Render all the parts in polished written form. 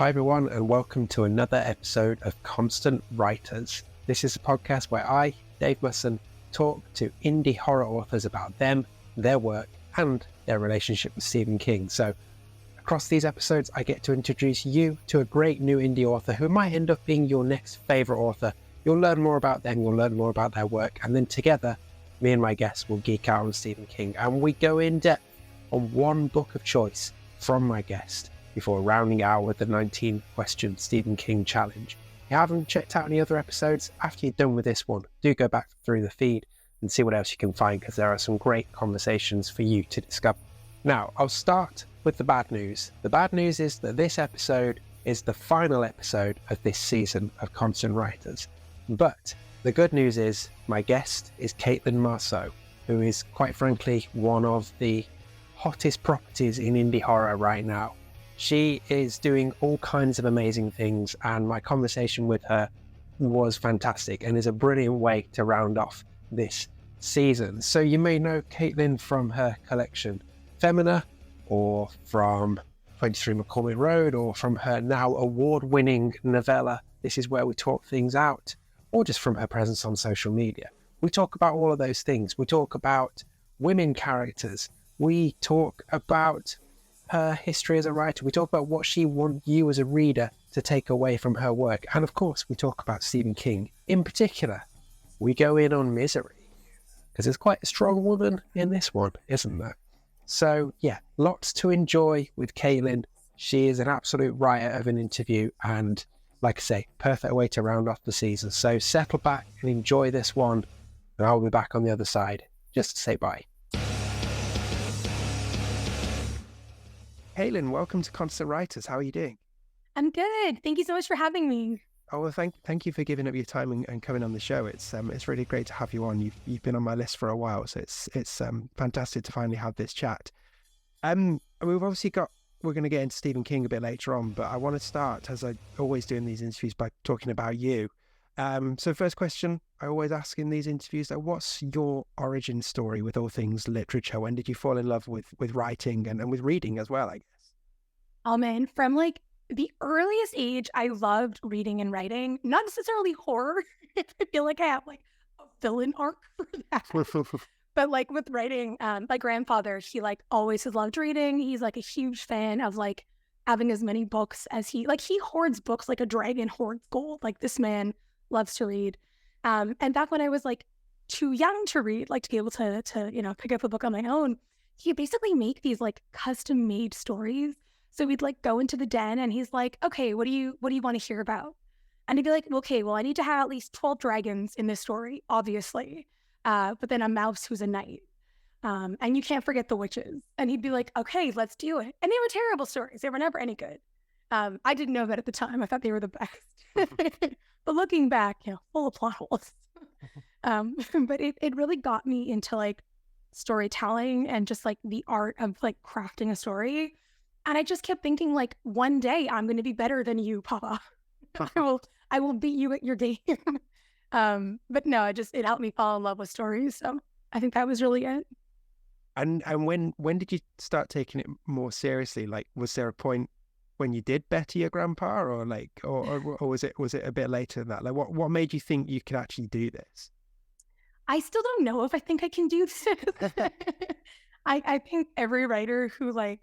Hi everyone, and welcome to another episode of Constant Writers. This is a podcast where I, Dave Musson, talk to indie horror authors about them, their work, and their relationship with Stephen King. So across these episodes, I get to introduce you to a great new indie author who might end up being your next favourite author. You'll learn more about them, you'll learn more about their work, and then together, me and my guests will geek out on Stephen King, and we go in depth on one book of choice from my guest before rounding out with the 19-question Stephen King challenge. If you haven't checked out any other episodes, after you're done with this one, do go back through the feed and see what else you can find, because there are some great conversations for you to discover. Now, I'll start with the bad news. The bad news is that this episode is the final episode of this season of Constant Writers. But the good news is my guest is Caitlin Marceau, who is, quite frankly, one of the hottest properties in indie horror right now. She is doing all kinds of amazing things, and my conversation with her was fantastic and is a brilliant way to round off this season. So you may know Caitlin from her collection Femina, or from 23 McCormick Road, or from her now award-winning novella This Is Where We Talk Things Out, or just from her presence on social media. We talk about all of those things. We talk about women characters. We talk about her history as a writer. We talk about what she wants you as a reader to take away from her work. And of course, we talk about Stephen King. In particular, we go in on Misery, because there's quite a strong woman in this one, isn't there? So yeah, lots to enjoy with Caitlin. She is an absolute riot of an interview, and like I say, perfect way to round off the season. So settle back and enjoy this one, and I'll be back on the other side just to say bye. Hailey, welcome to Constant Writers. How are you doing? I'm good. Thank you so much for having me. Oh, well, thank you for giving up your time and coming on the show. It's really great to have you on. You've been on my list for a while, so it's fantastic to finally have this chat. We've obviously we're going to get into Stephen King a bit later on, but I want to start, as I always do in these interviews, by talking about you. So first question I always ask in these interviews, what's your origin story with all things literature? When did you fall in love with writing and with reading as well, I guess? Oh man, from like the earliest age, I loved reading and writing, not necessarily horror. I feel like I have like a villain arc for that. But like with writing, my grandfather, he like always has loved reading. He's like a huge fan of like having as many books as he hoards books like a dragon hoards gold. Like this man loves to read. And back when I was like too young to read, like to be able to pick up a book on my own, he basically make these like custom made stories. So we'd like go into the den and he's like, okay, what do you want to hear about? And he'd be like, okay, well, I need to have at least 12 dragons in this story, obviously. But then a mouse who's a knight. And you can't forget the witches. And he'd be like, okay, let's do it. And they were terrible stories. They were never any good. I didn't know that at the time. I thought they were the best. But looking back, full of plot holes. But it really got me into like storytelling and just like the art of like crafting a story. And I just kept thinking like, one day I'm going to be better than you, Papa. I will beat you at your game. But no, it helped me fall in love with stories. So I think that was really it. And when did you start taking it more seriously? Like, was there a point when you did better your grandpa, or was it a bit later than that? Like, what made you think you could actually do this? I still don't know if I think I can do this. I think every writer who like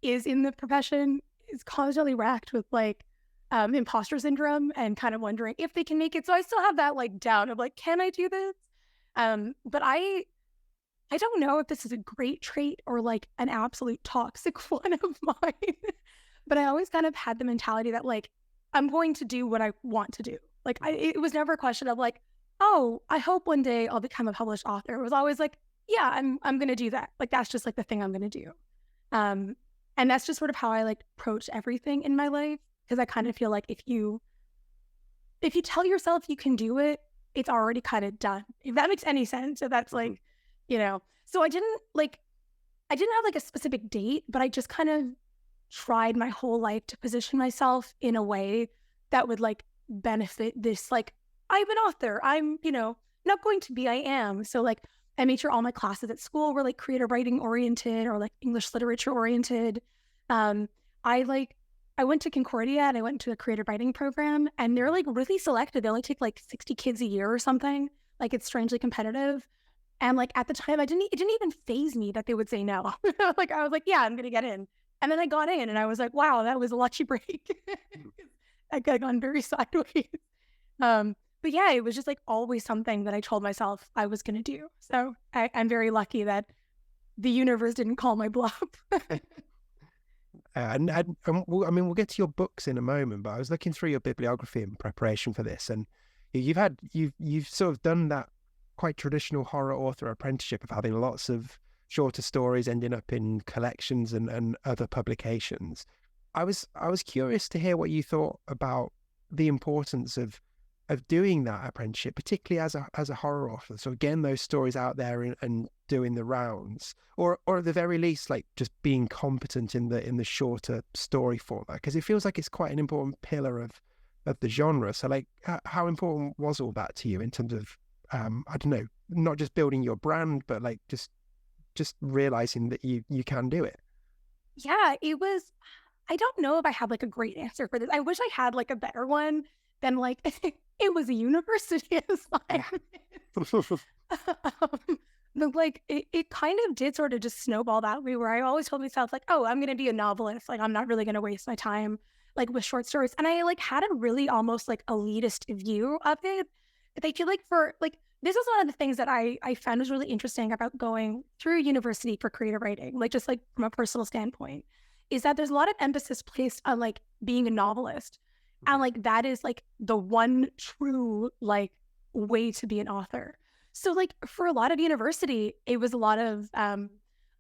is in the profession is constantly racked with like imposter syndrome and kind of wondering if they can make it. So I still have that like doubt of like, can I do this? But I don't know if this is a great trait or like an absolute toxic one of mine. But I always kind of had the mentality that like, I'm going to do what I want to do. Like it was never a question of like, oh, I hope one day I'll become a published author. It was always like, yeah, I'm going to do that. Like, that's just like the thing I'm going to do. And that's just sort of how I like approach everything in my life. Because I kind of feel like if you tell yourself you can do it, it's already kind of done. If that makes any sense. So that's like, so I didn't have like a specific date, but I just kind of tried my whole life to position myself in a way that would like benefit this, like, I'm an author. I'm, not going to be, I am. So like, I made sure all my classes at school were like creative writing oriented or like English literature oriented. I like I went to Concordia and I went to a creative writing program, and they're like really selective. They only take like 60 kids a year or something. Like it's strangely competitive. And like at the time, it didn't even faze me that they would say no. Like I was like, yeah, I'm gonna get in. And then I got in, and I was like, wow, that was a lucky break. I could have gone very sideways. But yeah, it was just like always something that I told myself I was gonna do. So I'm very lucky that the universe didn't call my bluff. We'll get to your books in a moment, but I was looking through your bibliography in preparation for this, and you've sort of done that quite traditional horror author apprenticeship of having lots of shorter stories ending up in collections and other publications. I was curious to hear what you thought about the importance of doing that apprenticeship, particularly as a horror author. So getting those stories out there and doing the rounds, or at the very least, like just being competent in the shorter story format, because it feels like it's quite an important pillar of the genre. So like, how important was all that to you in terms of I don't know, not just building your brand, but like just realizing that you can do it? Yeah, it was. I don't know if I have like a great answer for this. I wish I had like a better one than like it was a university assignment. But like it kind of did sort of just snowball that way, where I always told myself like, oh, I'm gonna be a novelist. Like I'm not really gonna waste my time like with short stories. And I like had a really almost like elitist view of it. I feel like for like this is one of the things that I found was really interesting about going through university for creative writing, like just like from a personal standpoint, is that there's a lot of emphasis placed on like being a novelist. And like that is like the one true like way to be an author. So like for a lot of university, it was a lot of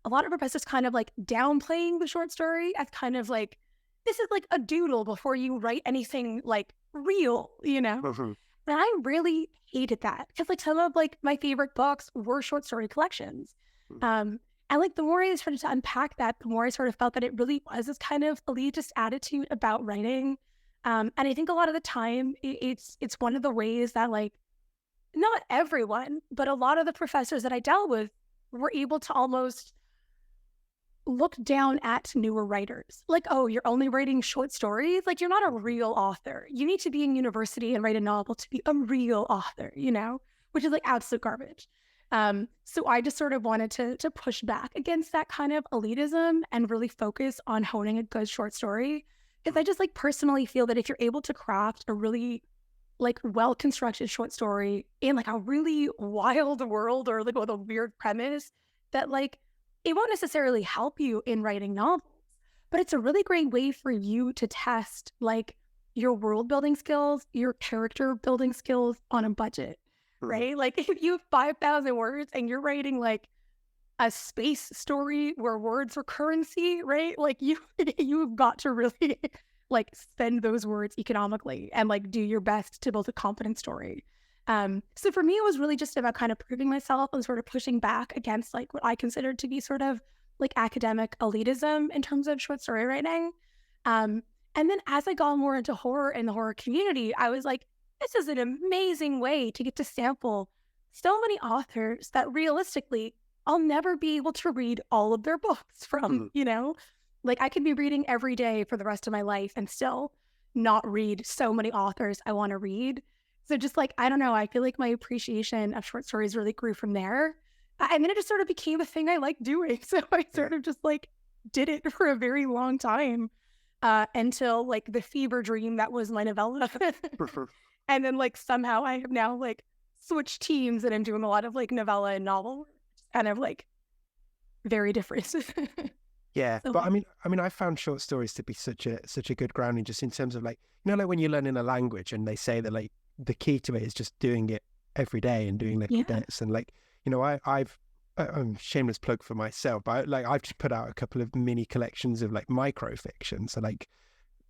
professors kind of like downplaying the short story as kind of like, this is like a doodle before you write anything like real, you know? And I really hated that, because like some of like my favorite books were short story collections. And like the more I started to unpack that, the more I sort of felt that it really was this kind of elitist attitude about writing. And I think a lot of the time it's one of the ways that like not everyone, but a lot of the professors that I dealt with were able to almost look down at newer writers. Like, oh, you're only writing short stories? Like, you're not a real author. You need to be in university and write a novel to be a real author, you know, which is like absolute garbage. So I just sort of wanted to push back against that kind of elitism and really focus on honing a good short story. Because I just like personally feel that if you're able to craft a really like well-constructed short story in like a really wild world, or like with a weird premise, that like it won't necessarily help you in writing novels, but it's a really great way for you to test like your world building skills, your character building skills on a budget, right? Like if you have 5,000 words and you're writing like a space story where words are currency, right? Like you've got to really like spend those words economically and like do your best to build a competent story. So for me, it was really just about kind of proving myself and sort of pushing back against like what I considered to be sort of like academic elitism in terms of short story writing. And then as I got more into horror and the horror community, I was like, this is an amazing way to get to sample so many authors that realistically, I'll never be able to read all of their books from, you know? Like I could be reading every day for the rest of my life and still not read so many authors I want to read. So just like, I don't know, I feel like my appreciation of short stories really grew from there. And then it just sort of became a thing I like doing. So I sort of just like did it for a very long time until like the fever dream that was my novella. And then like somehow I have now like switched teams and I'm doing a lot of like novella and novel, kind of like very different. Yeah, So, but I mean, I found short stories to be such a good grounding, just in terms of like, you know, like when you're learning a language and they say that like the key to it is just doing it every day and doing little bits. And like, you know, I'm shameless plug for myself, but like I've just put out a couple of mini collections of like microfiction, so like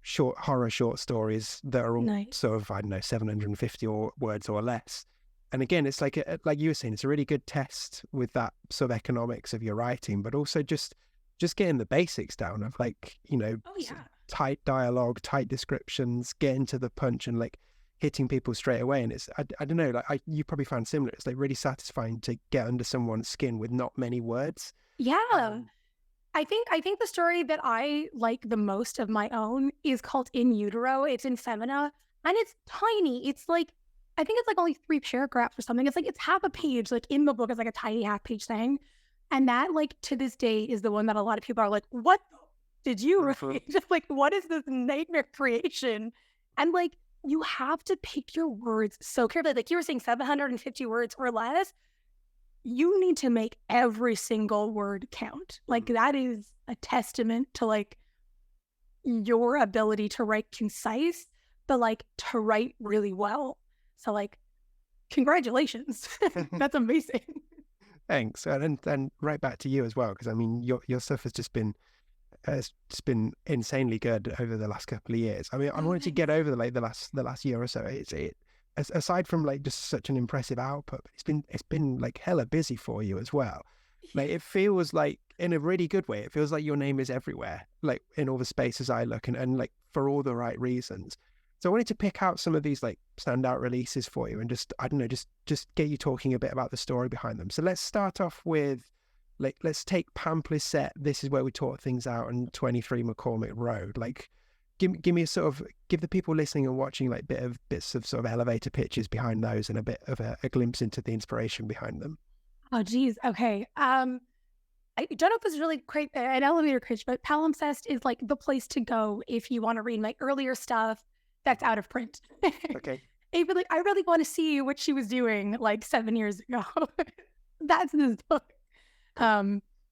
short horror short stories that are all sort of, I don't know, 750 words or less. And again, it's like you were saying, it's a really good test with that sort of economics of your writing, but also just getting the basics down of like, you know, tight dialogue, tight descriptions, getting to the punch and like hitting people straight away. And it's, I don't know, like you probably found similar. It's like really satisfying to get under someone's skin with not many words. Yeah. I think the story that I like the most of my own is called In Utero. It's in Femina, and it's tiny. It's like, I think it's like only 3 paragraphs or something. It's like, it's half a page. Like in the book, it's like a tiny half-page thing. And that, like, to this day is the one that a lot of people are like, what did you write? Just like, what is this nightmare creation? And like, you have to pick your words so carefully. Like you were saying, 750 words or less. You need to make every single word count. Like that is a testament to like your ability to write concise, but like to write really well. So like, congratulations. That's amazing. Thanks. And right back to you as well, because I mean, your stuff has just been insanely good over the last couple of years. I mean, I wanted to get over the last year or so. Aside from like just such an impressive output, it's been like hella busy for you as well. Like it feels like, in a really good way, it feels like your name is everywhere, like in all the spaces I look, and like for all the right reasons. So I wanted to pick out some of these like standout releases for you and just, I don't know, just get you talking a bit about the story behind them. So let's start off with, like, let's take Pampley's set. This is where we talk things out on 23 McCormick Road. Like, give me a sort of, give the people listening and watching like bits of sort of elevator pitches behind those, and a bit of a glimpse into the inspiration behind them. Oh, geez. Okay. I don't know if this is really great, an elevator pitch, but Palimpsest is like the place to go if you want to read my earlier stuff that's out of print. Okay. I really want to see what she was doing like 7 years ago. That's this book.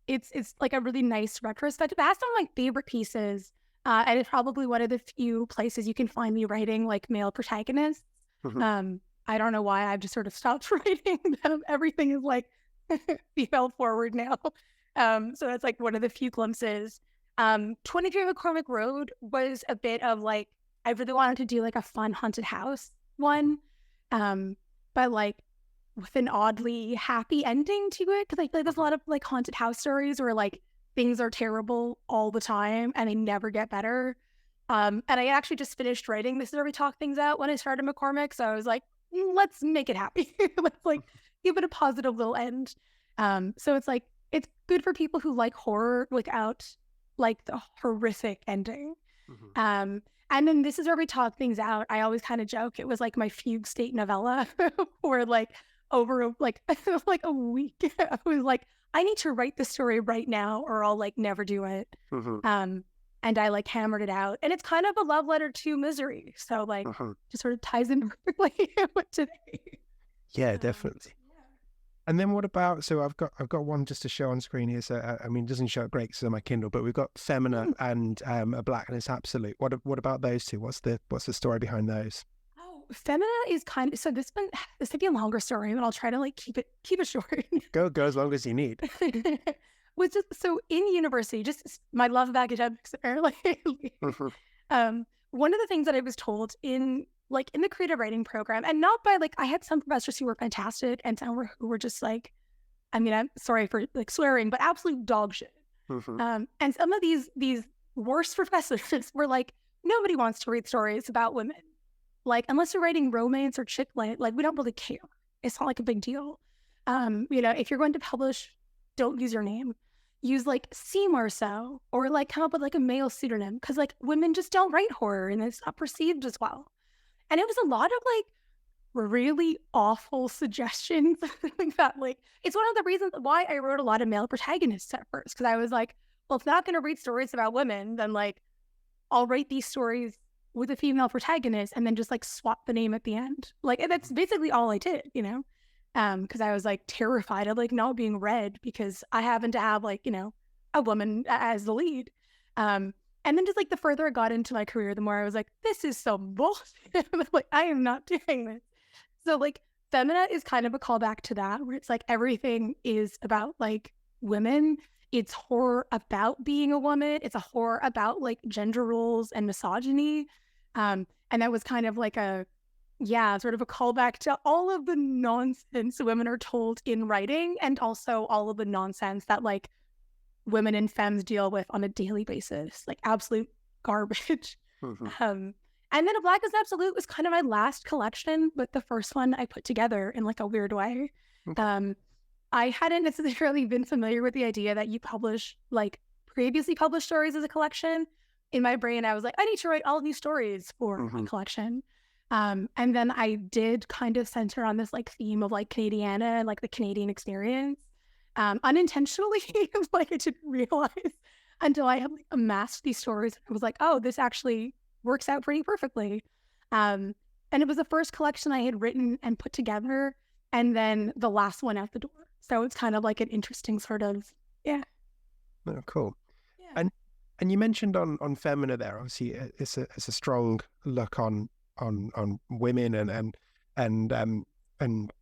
It's like a really nice retrospective. It has some of my favorite pieces. And it's probably one of the few places you can find me writing like male protagonists. I don't know why I've just sort of stopped writing them. Everything is like female forward now. So that's like one of the few glimpses. 23 McCormick Road was a bit of like, I really wanted to do like a fun haunted house one. But like with an oddly happy ending to it. Cause like there's a lot of like haunted house stories where like things are terrible all the time and they never get better. And I actually just finished writing This Is Where We Talk Things Out when I started McCormick. So I was like, let's make it happy. Let's like give it a positive little end. So it's like, it's good for people who like horror without like the horrific ending. And then This Is Where We Talk Things Out. I always kind of joke it was like my fugue state novella where like over like a week I was like, I need to write the story right now or I'll like never do it. And I like hammered it out, and it's kind of a love letter to misery. So like just sort of ties in perfectly with today. Yeah, definitely. And then what about, so I've got one just to show on screen here. So I mean, it doesn't show it great because of my Kindle, but we've got Femina and A Blackness Absolute. What about those two? What's the story behind those? Oh, Femina is kind of, so this could be a longer story, but I'll try to like keep it short. Go as long as you need. Was just so in university, just my love of academics apparently. One of the things that I was told in the creative writing program, and not by like, I had some professors who were fantastic and some who were just like, I mean, I'm sorry for like swearing, but absolute dog shit. And some of these worst professors were like, nobody wants to read stories about women. Like, unless you're writing romance or chick lit, like, we don't really care. It's not like a big deal. If you're going to publish, don't use your name. Use like C. Marceau, or like come up with like a male pseudonym, because like women just don't write horror and it's not perceived as well. And it was a lot of like really awful suggestions like that. Like, it's one of the reasons why I wrote a lot of male protagonists at first, because I was like, well, if I'm not going to read stories about women, then like I'll write these stories with a female protagonist and then just like swap the name at the end. Like, and that's basically all I did, because I was like terrified of like not being read because I happen to have like, a woman as the lead. And then just like the further I got into my career, the more I was like, this is so bullshit. Like, I am not doing this. So like Femina is kind of a callback to that, where it's like everything is about like women. It's horror about being a woman. It's a horror about like gender roles and misogyny. And that was kind of like sort of a callback to all of the nonsense women are told in writing, and also all of the nonsense that like women and femmes deal with on a daily basis, like absolute garbage. And then A Blackness Absolute was kind of my last collection, but the first one I put together in like a weird way. I hadn't necessarily been familiar with the idea that you publish like previously published stories as a collection. In my brain, I was like, I need to write all of these stories for my collection. And then I did kind of center on this like theme of like Canadiana and like the Canadian experience. Unintentionally, like I didn't realize until I had like amassed these stories. I was like, oh, this actually works out pretty perfectly. And it was the first collection I had written and put together, and then the last one out the door. So it's kind of like an interesting sort of, yeah. Oh, cool. Yeah. And you mentioned on Femina there, obviously it's a strong look on women and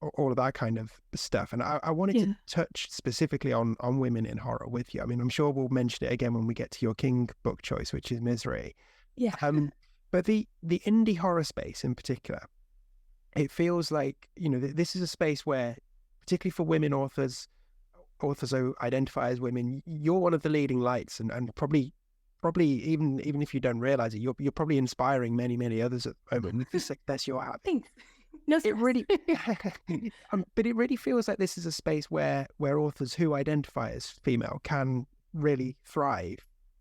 all of that kind of stuff. And I wanted to touch specifically on women in horror with you. I mean, I'm sure we'll mention it again when we get to your King book choice, which is Misery. Yeah. But the indie horror space in particular, it feels like, you know, this is a space where, particularly for women authors who identify as women, you're one of the leading lights, and probably even if you don't realize it, you're probably inspiring many others at the moment. This success you're having. Thanks. No, it really, but it really feels like this is a space where authors who identify as female can really thrive,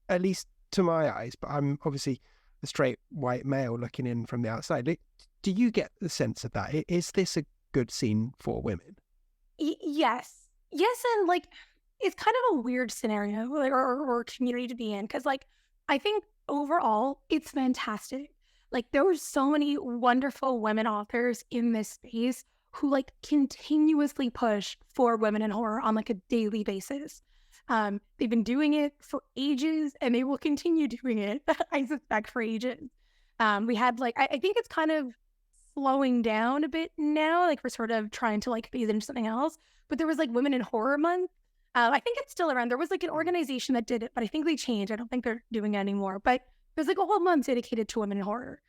at least to my eyes. But I'm obviously a straight white male looking in from the outside. Do you get the sense of that? Is this a good scene for women? Yes, and like it's kind of a weird scenario or community to be in, because like I think overall it's fantastic. Like there were so many wonderful women authors in this space who like continuously push for women in horror on like a daily basis. They've been doing it for ages, and they will continue doing it, I suspect, for ages. We had like, I think it's kind of slowing down a bit now. Like we're sort of trying to like phase into something else. But there was like Women in Horror Month. I think it's still around. There was like an organization that did it, but I think they changed. I don't think they're doing it anymore. But there's like a whole month dedicated to women in horror.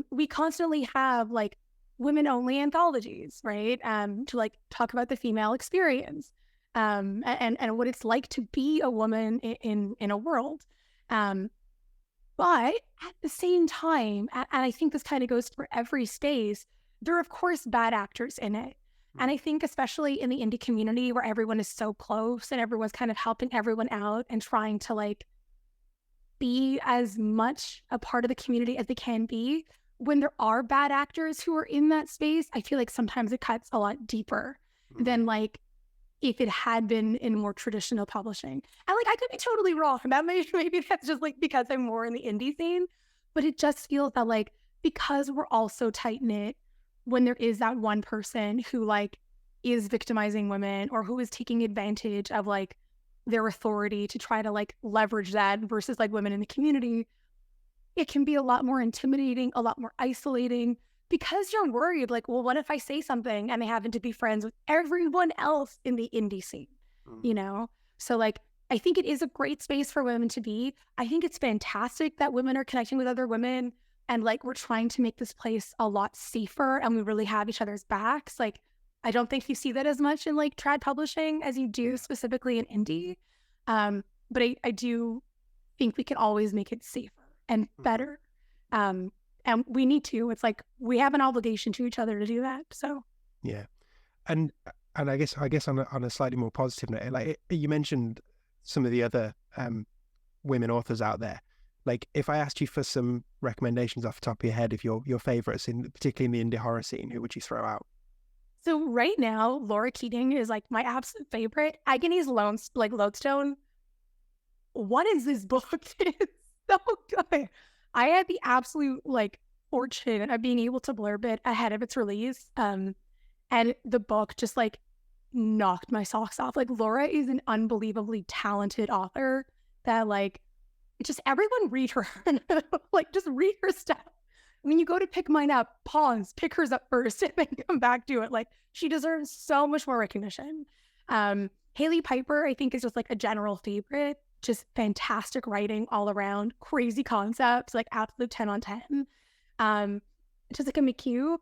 We constantly have like women-only anthologies, right? To like talk about the female experience, and what it's like to be a woman in a world. But at the same time, and I think this kind of goes for every space, there are of course bad actors in it. And I think especially in the indie community where everyone is so close and everyone's kind of helping everyone out and trying to like be as much a part of the community as they can be, when there are bad actors who are in that space, I feel like sometimes it cuts a lot deeper than like if it had been in more traditional publishing. And like I could be totally wrong. That maybe that's just like because I'm more in the indie scene, but it just feels that like because we're all so tight knit, when there is that one person who like is victimizing women or who is taking advantage of like their authority to try to like leverage that versus like women in the community, it can be a lot more intimidating, a lot more isolating, because you're worried like, well, what if I say something and they happen to be friends with everyone else in the indie scene, you know? So like, I think it is a great space for women to be. I think it's fantastic that women are connecting with other women, and like we're trying to make this place a lot safer, and we really have each other's backs. Like, I don't think you see that as much in like trad publishing as you do specifically in indie. But I do think we can always make it safer and better. And we need to. It's like we have an obligation to each other to do that. So yeah, and I guess on a slightly more positive note, like you mentioned some of the other women authors out there. Like if I asked you for some recommendations off the top of your head, if your favorites particularly in the indie horror scene, who would you throw out? So right now, Laura Keating is like my absolute favorite. Agony's Lodestone. What is this book? It's so good. I had the absolute like fortune of being able to blurb it ahead of its release. And the book just like knocked my socks off. Like Laura is an unbelievably talented author that like just everyone read her. Like just read her stuff. When you go to pick mine up, pause, pick hers up first, and then come back to it. Like she deserves so much more recognition. Hailey Piper, I think, is just like a general favorite. Just fantastic writing all around, crazy concepts, like absolute 10 on 10. Jessica McHugh,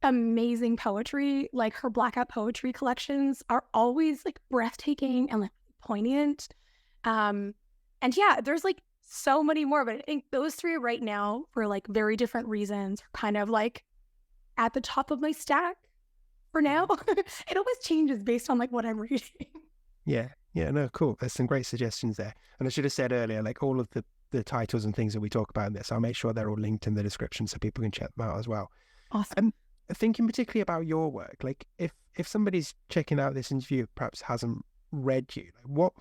amazing poetry. Like her blackout poetry collections are always like breathtaking and like poignant. And yeah, there's like so many more, but I think those three right now, for like very different reasons, are kind of like at the top of my stack for now. It always changes based on like what I'm reading. Yeah. Yeah, no, cool. There's some great suggestions there. And I should have said earlier, like all of the titles and things that we talk about in this, I'll make sure they're all linked in the description so people can check them out as well. Awesome. And thinking particularly about your work, like if somebody's checking out this interview, perhaps hasn't read you, like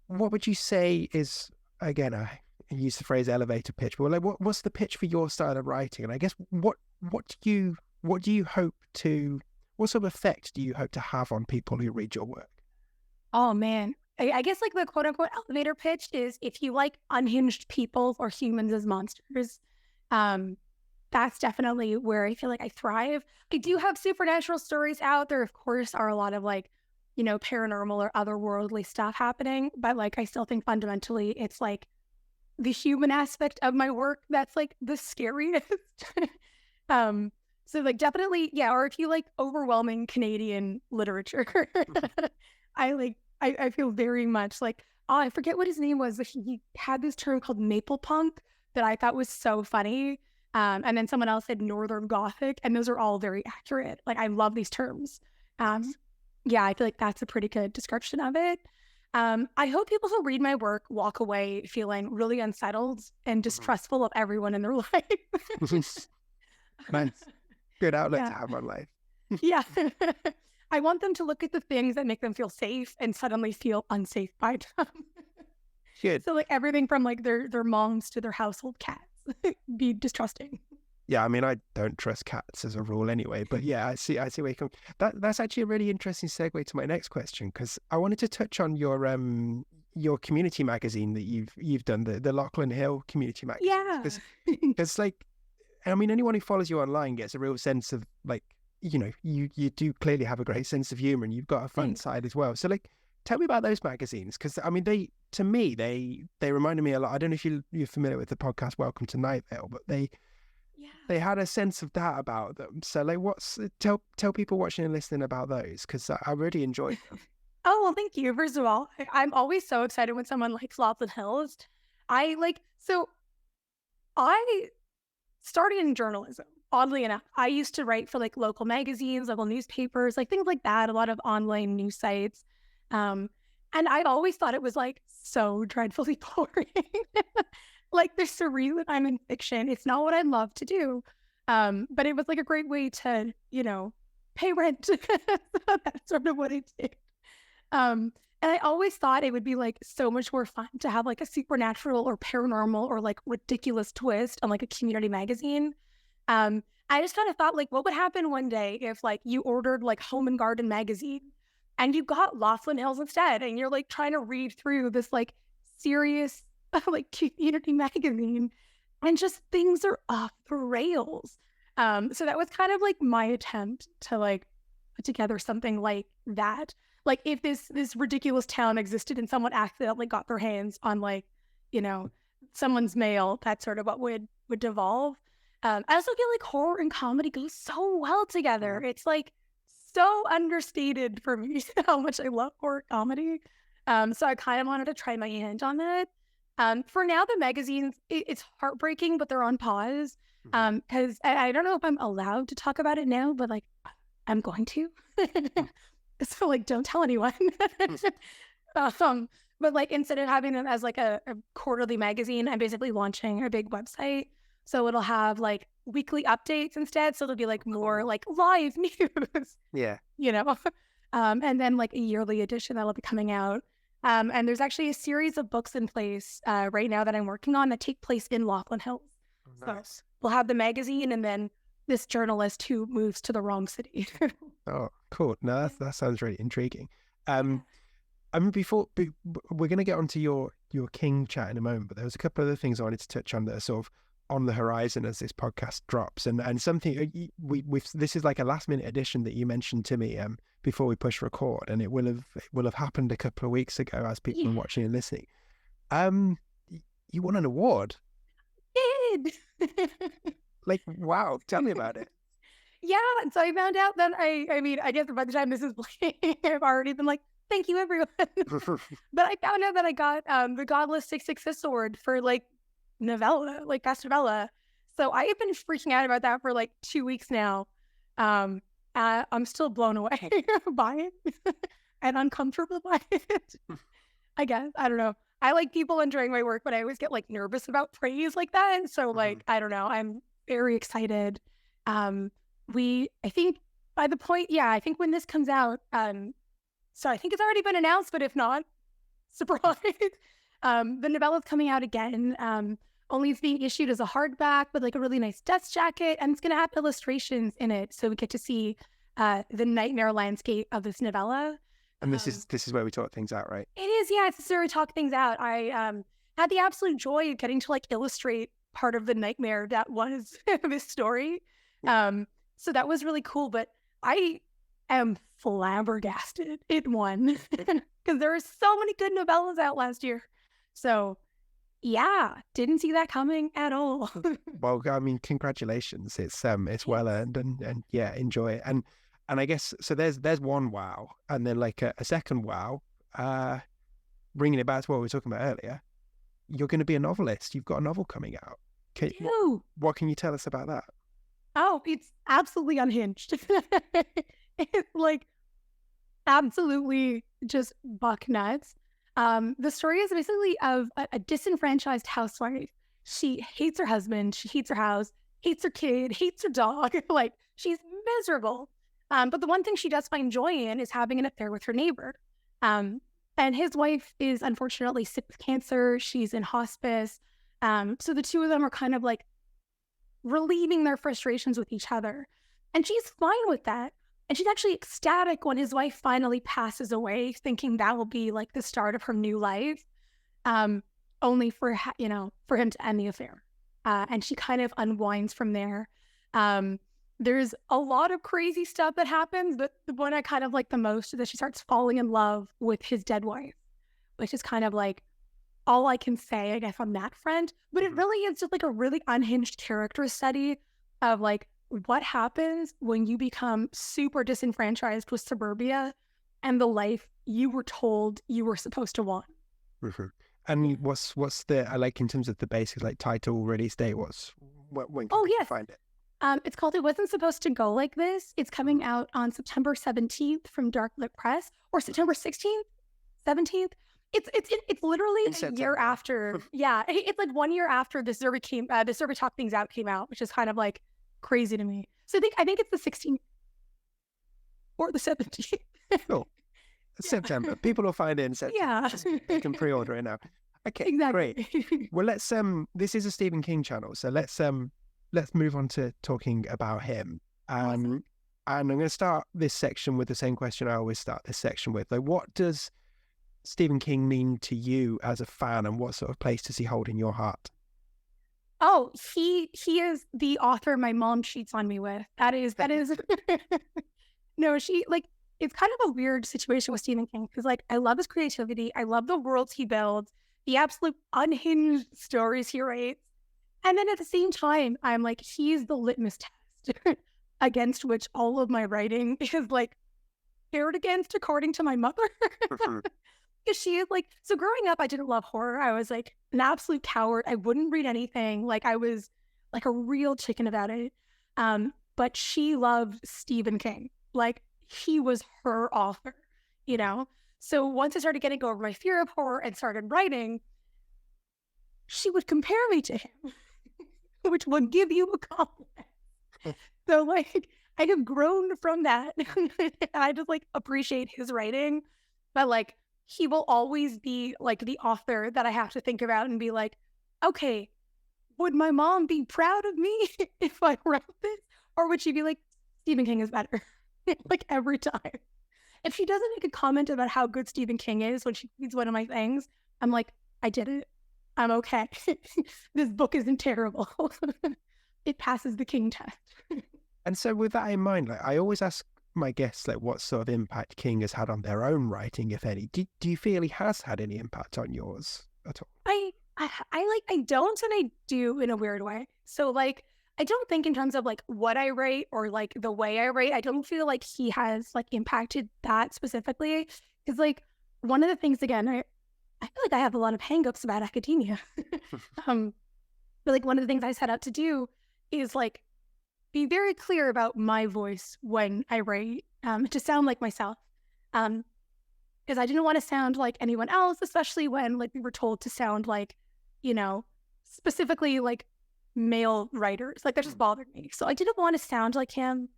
what would you say is, again, I use the phrase elevator pitch, but like what's the pitch for your style of writing? And I guess what do you hope to, what sort of effect do you hope to have on people who read your work? Oh man. I guess like the quote unquote elevator pitch is if you like unhinged people or humans as monsters, that's definitely where I feel like I thrive. I do have supernatural stories out there. Of course, are a lot of like, paranormal or otherworldly stuff happening. But like, I still think fundamentally it's like the human aspect of my work that's like the scariest. So like definitely, yeah. Or if you like overwhelming Canadian literature, I feel very much like, oh, I forget what his name was, but he had this term called maple punk that I thought was so funny. And then someone else said Northern Gothic, and those are all very accurate. Like, I love these terms. Yeah, I feel like that's a pretty good description of it. I hope people who read my work walk away feeling really unsettled and distrustful of everyone in their life. Man, good outlet Yeah. to have on life. Yeah. I want them to look at the things that make them feel safe and suddenly feel unsafe by them. Good. So like everything from like their moms to their household cats. Be distrusting. Yeah, I mean, I don't trust cats as a rule anyway, but yeah, I see where you come. That's actually a really interesting segue to my next question, because I wanted to touch on your community magazine that you've done, the Lachlan Hill community magazine. Yeah. Because like, I mean, anyone who follows you online gets a real sense of like, you do clearly have a great sense of humor, and you've got a fun side as well. So like, tell me about those magazines, because I mean, they reminded me a lot. I don't know if you're familiar with the podcast Welcome to Night Vale, but they had a sense of that about them. So like, tell people watching and listening about those, because I really enjoyed them. Oh, well, thank you. First of all, I'm always so excited when someone likes Laughlin Hills. I started in journalism. Oddly enough, I used to write for like local magazines, local newspapers, like things like that, a lot of online news sites. And I always thought it was like so dreadfully boring. Like there's a reason I'm in fiction. It's not what I love to do. But it was like a great way to, pay rent. So that's sort of what I did. And I always thought it would be like so much more fun to have like a supernatural or paranormal or like ridiculous twist on like a community magazine. I just kind of thought like, what would happen one day if like you ordered like Home and Garden magazine and you got Laughlin Hills instead, and you're like trying to read through this like serious like community magazine, and just things are off the rails. So that was kind of like my attempt to like put together something like that. Like if this ridiculous town existed and someone accidentally got their hands on like, someone's mail, that's sort of what would devolve. I also feel like horror and comedy go so well together. It's like so understated for me how much I love horror comedy. So I kind of wanted to try my hand on that. For now, the magazines, it's heartbreaking, but they're on pause. Because I don't know if I'm allowed to talk about it now, but like I'm going to. So like, don't tell anyone. But like instead of having them as like a quarterly magazine, I'm basically launching a big website. So it'll have like weekly updates instead. So it'll be like more like live news. Yeah. And then like a yearly edition that'll be coming out. And there's actually a series of books in place right now that I'm working on that take place in Laughlin Hills. Oh, nice. So we'll have the magazine and then this journalist who moves to the wrong city. Oh, cool. No, that sounds really intriguing. I mean, we're going to get onto your King chat in a moment, but there was a couple of other things I wanted to touch on that are sort of on the horizon as this podcast drops, and something this is like a last minute addition that you mentioned to me before we push record, and it will have happened a couple of weeks ago as people are watching and listening. You won an award. Did. Like, wow, tell me about it. Yeah, and so I found out that I mean, I guess by the time this is playing, I've already been like, thank you, everyone. But I found out that I got the Godless 666 award for like novella, like best novella. So I have been freaking out about that for like 2 weeks now. I'm still blown away by it. and uncomfortable by it. I guess. I don't know. I like people enjoying my work, but I always get like nervous about praise like that. And so like, I don't know. I'm very excited. I think by the point, I think when this comes out, so I think it's already been announced, but if not, surprise. The novella's coming out again. Only it's being issued as a hardback with like a really nice dust jacket, and it's going to have illustrations in it, so we get to see the nightmare landscape of this novella. And this is where we talk things out, right? It is, yeah. It's where we talk things out. I had the absolute joy of getting to like illustrate part of the nightmare that was this story. So that was really cool. But I am flabbergasted it won because there were so many good novellas out last year. So yeah, didn't see that coming at all. Well, I mean, congratulations. It's well earned, and yeah, enjoy it. And I guess so. There's one wow, and then like a second wow. Bringing it back to what we were talking about earlier, you're going to be a novelist. You've got a novel coming out. What can you tell us about that? Oh, it's absolutely unhinged. It's like absolutely just buck nuts. The story is basically of a disenfranchised housewife. She hates her husband, she hates her house, hates her kid, hates her dog. Like, she's miserable. But the one thing she does find joy in is having an affair with her neighbor. And his wife is unfortunately sick with cancer. She's in hospice. So the two of them are kind of like relieving their frustrations with each other. And she's fine with that. And she's actually ecstatic when his wife finally passes away, thinking that will be like the start of her new life, only for him to end the affair. And she kind of unwinds from there. There's a lot of crazy stuff that happens, but the one I kind of like the most is that she starts falling in love with his dead wife, which is kind of like all I can say, I guess, on that front. But it really is just like a really unhinged character study of like, what happens when you become super disenfranchised with suburbia and the life you were told you were supposed to want. Mm-hmm. And what's the, like, in terms of the basic like title, release date, when can you find it? It's called It Wasn't Supposed to Go Like This. It's coming out on September 17th from Darklit Press, or September 16th, 17th. It's literally a year after. Yeah, it's like 1 year after the Survey Talk Things Out came out, which is kind of like crazy to me. So I think it's the 16th or the 17th. Cool. September. People will find it in September. Yeah. You can pre-order it now. Okay, exactly. Great. Well, let's this is a Stephen King channel, so let's move on to talking about him. Awesome. And I'm going to start this section with the same question I always start this section with. Like, what does Stephen King mean to you as a fan, and what sort of place does he hold in your heart? Oh, he is the author my mom cheats on me with. That is no, it's kind of a weird situation with Stephen King, because like I love his creativity, I love the worlds he builds, the absolute unhinged stories he writes, and then at the same time I'm like, he's the litmus test against which all of my writing is like paired against, according to my mother. Because she is like, so growing up, I didn't love horror. I was like an absolute coward. I wouldn't read anything. Like, I was like a real chicken about it. But she loved Stephen King. Like, he was her author, So once I started getting over my fear of horror and started writing, she would compare me to him, which would give you a compliment. So like, I have grown from that. I just like appreciate his writing, but like, he will always be like the author that I have to think about and be like, okay, would my mom be proud of me if I wrote this? Or would she be like, Stephen King is better? Like every time. If she doesn't make a comment about how good Stephen King is when she reads one of my things, I'm like, I did it. I'm okay. This book isn't terrible. It passes the King test. And so with that in mind, like, I always ask my guests like what sort of impact King has had on their own writing, if any. Do you feel he has had any impact on yours at all? I don't, and I do in a weird way. So like, I don't think in terms of like what I write or like the way I write, I don't feel like he has like impacted that specifically. Because like one of the things, again, I feel like I have a lot of hangups about academia. But like one of the things I set out to do is like be very clear about my voice when I write, to sound like myself. because I didn't want to sound like anyone else, especially when like we were told to sound like, specifically like male writers. Like that just bothered me. So I didn't want to sound like him.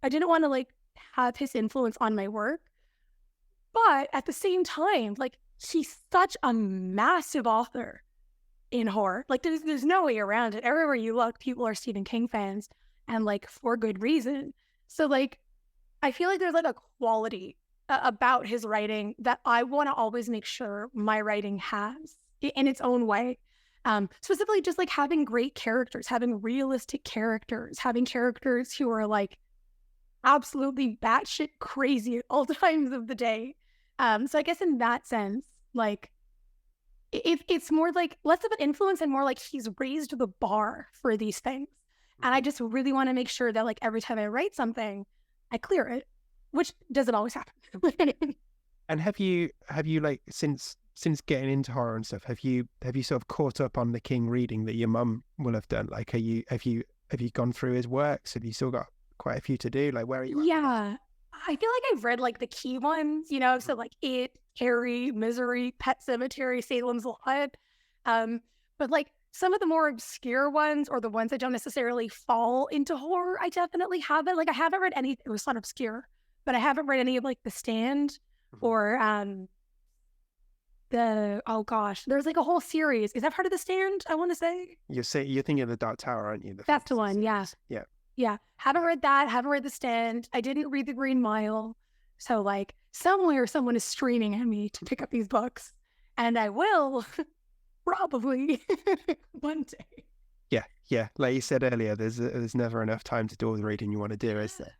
I didn't want to like have his influence on my work. But at the same time, like he's such a massive author in horror. Like there's no way around it. Everywhere you look, people are Stephen King fans, and like for good reason. So like I feel like there's like a quality about his writing that I want to always make sure my writing has in its own way. Specifically just like having great characters, having realistic characters, having characters who are like absolutely batshit crazy at all times of the day. So I guess in that sense, like it's more like less of an influence and more like he's raised the bar for these things. And I just really want to make sure that like every time I write something, I clear it, which doesn't always happen. And have you like since getting into horror and stuff, have you sort of caught up on the King reading that your mum will have done? Like, have you gone through his works? Have you still got quite a few to do? Like, where are you at? Yeah, I feel like I've read like the key ones, so like It, Carrie, Misery, Pet Sematary, Salem's Lot. But like some of the more obscure ones or the ones that don't necessarily fall into horror, I definitely haven't. Like I haven't read any, it was not obscure, but I haven't read any of like The Stand or oh gosh, there's like a whole series. Is that part of The Stand? I want to say. You're thinking of The Dark Tower, aren't you? That's the one, yeah. Yeah. Yeah. Haven't read that. Haven't read The Stand. I didn't read The Green Mile. So like somewhere someone is screaming at me to pick up these books. And I will probably one day. Yeah. Like you said earlier, there's never enough time to do all the reading you want to do, is there?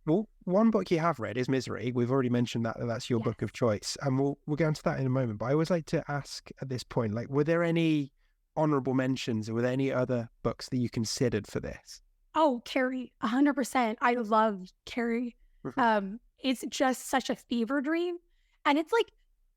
Well, one book you have read is Misery. We've already mentioned that's your book of choice, and we'll get into that in a moment. But I always like to ask at this point, like, were there any honorable mentions, or were there any other books that you considered for this? Oh, Carrie, 100%. I loved Carrie. It's just such a fever dream, and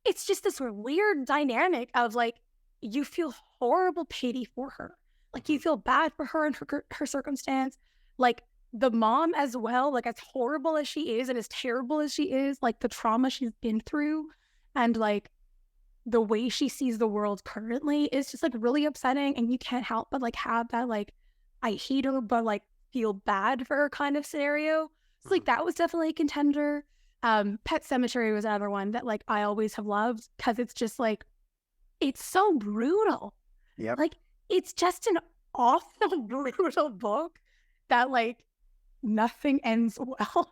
it's just this weird dynamic of like you feel horrible pity for her, like you feel bad for her and her circumstance, like. The mom as well, like as horrible as she is and as terrible as she is, like the trauma she's been through and like the way she sees the world currently is just like really upsetting, and you can't help but like have that like I hate her but like feel bad for her kind of scenario. So like that was definitely a contender. Pet Sematary was another one that like I always have loved because it's just like it's so brutal. Yeah, like it's just an awful brutal book that like nothing ends well.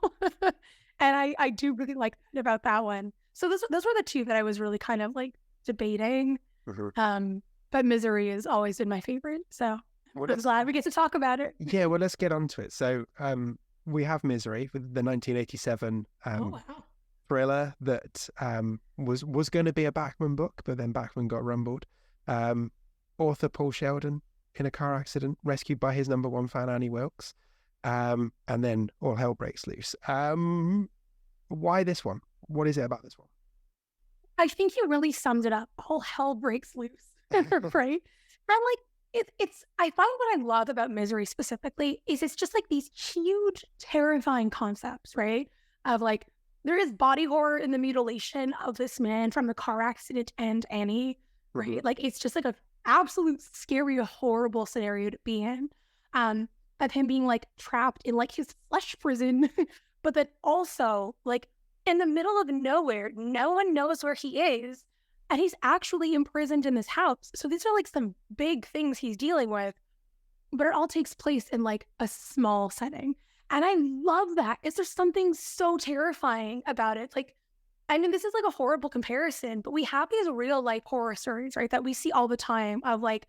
And I do really like that about that one. So those were the two that I was really kind of like debating. But Misery has always been my favorite. So I'm glad we get to talk about it. Yeah, well, let's get on to it. So we have Misery, with the 1987 thriller that was going to be a Bachman book, but then Bachman got rumbled. Author Paul Sheldon in a car accident, rescued by his number one fan, Annie Wilkes. And then all hell breaks loose. Why this one? What is it about this one? I think you really summed it up. All hell breaks loose, right? And like I find what I love about Misery specifically is it's just like these huge, terrifying concepts, right? Of like there is body horror in the mutilation of this man from the car accident and Annie, right? Like it's just like a absolute scary, horrible scenario to be in. Of him being like trapped in like his flesh prison, but then also like in the middle of nowhere, no one knows where he is, and he's actually imprisoned in this house. So these are like some big things he's dealing with, but it all takes place in like a small setting. And I love that. Is there something so terrifying about it? Like, I mean, this is like a horrible comparison, but we have these real life horror stories, right? That we see all the time of like,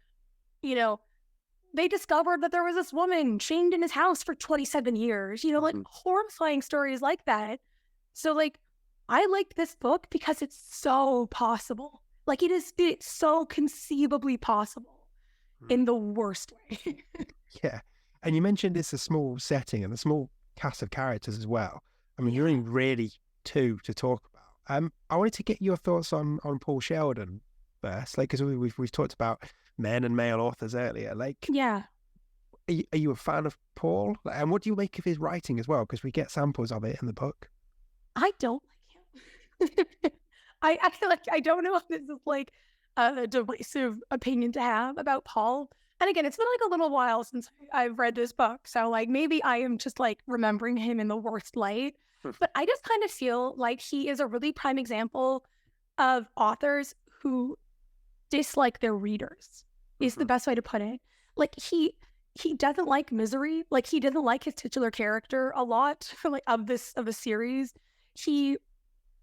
they discovered that there was this woman chained in his house for 27 years, like horrifying stories like that. So like, I liked this book because it's so possible. Like it's so conceivably possible in the worst way. Yeah. And you mentioned it's a small setting and a small cast of characters as well. I mean, you're only really two to talk about. I wanted to get your thoughts on Paul Sheldon first, like, because we've talked about men and male authors earlier. Like, yeah, are you a fan of Paul? And what do you make of his writing as well? Because we get samples of it in the book. I don't like him. I feel like I don't know if this is like a divisive opinion to have about Paul. And again, it's been like a little while since I've read this book. So like maybe I am just like remembering him in the worst light. But I just kind of feel like he is a really prime example of authors who dislike their readers, is the best way to put it. Like he doesn't like Misery. Like he doesn't like his titular character a lot, like of a series. He,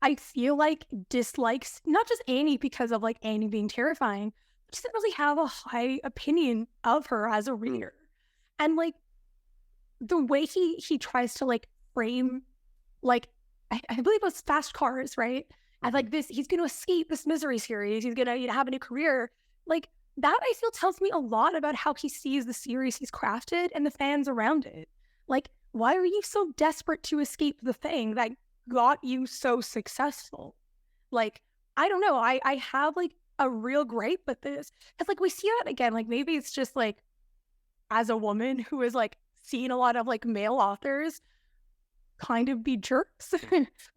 I feel like, dislikes not just Annie because of like Annie being terrifying, but doesn't really have a high opinion of her as a reader. And like the way he tries to like frame, like I believe it was Fast Cars, right? And like this, he's going to escape this Misery series. He's going to have a new career. Like that, I feel tells me a lot about how he sees the series he's crafted and the fans around it. Like, why are you so desperate to escape the thing that got you so successful? Like, I don't know. I have like a real gripe with this. Because like we see that again, like maybe it's just like as a woman who has like seen a lot of like male authors kind of be jerks.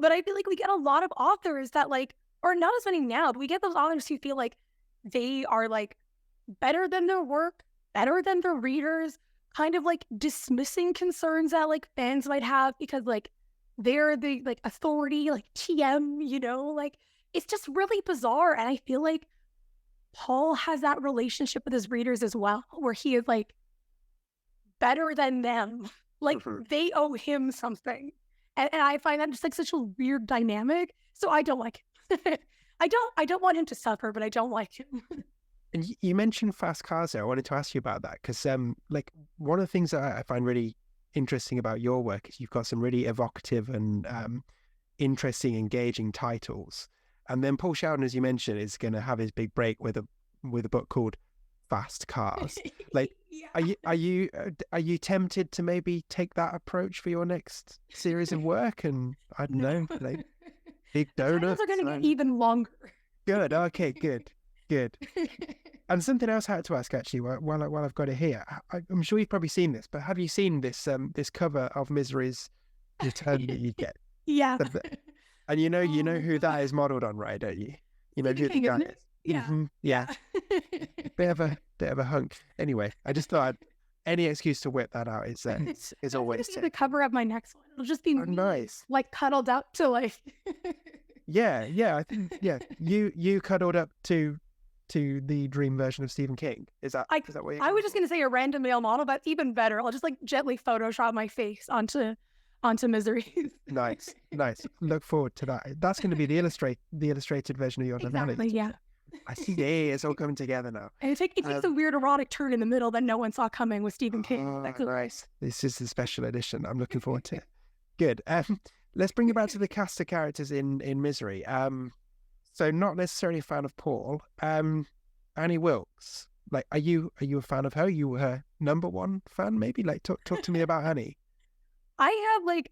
But I feel like we get a lot of authors that like, or not as many now, but we get those authors who feel like they are like better than their work, better than their readers, kind of like dismissing concerns that like fans might have because like they're the like authority, like TM, you know, like it's just really bizarre. And I feel like Paul has that relationship with his readers as well, where he is like better than them. Like they owe him something. And I find that just like such a weird dynamic. So I don't like it. I don't want him to suffer, but I don't like him. And you mentioned Fast Cars there. I wanted to ask you about that because like one of the things that I find really interesting about your work is you've got some really evocative and interesting, engaging titles. And then Paul Sheldon, as you mentioned, is going to have his big break with a book called Fast Cars. Like, yeah. Are you tempted to maybe take that approach for your next series of work? And I don't know, like big donuts. Are going to get even longer. Good. Okay. Good. And something else I had to ask actually, while I've got it here, I'm sure you've probably seen this, but have you seen this this cover of Misery's Return that you get? Yeah. And you know who that is modelled on, right? Don't you? You know who the guy is. Yeah. Mm-hmm. Yeah. bit of a hunk. Anyway, I just thought any excuse to whip that out is always the cover of my next one. It'll just be nice, like cuddled up to like. yeah. I think you cuddled up to the dream version of Stephen King. Is that what I was just gonna say a random male model, but even better. I'll just like gently Photoshop my face onto Misery. Nice. Look forward to that. That's going to be the illustrated version of your novellas. Exactly, yeah. I see. Yeah, it's all coming together now. And it takes a weird erotic turn in the middle that no one saw coming with Stephen King. Oh, nice. This is the special edition. I'm looking forward to it. Good. Let's bring it back to the cast of characters in Misery. So not necessarily a fan of Paul. Annie Wilkes. Like, are you a fan of her? Are you her number one fan? Maybe like talk to me about Annie. I have like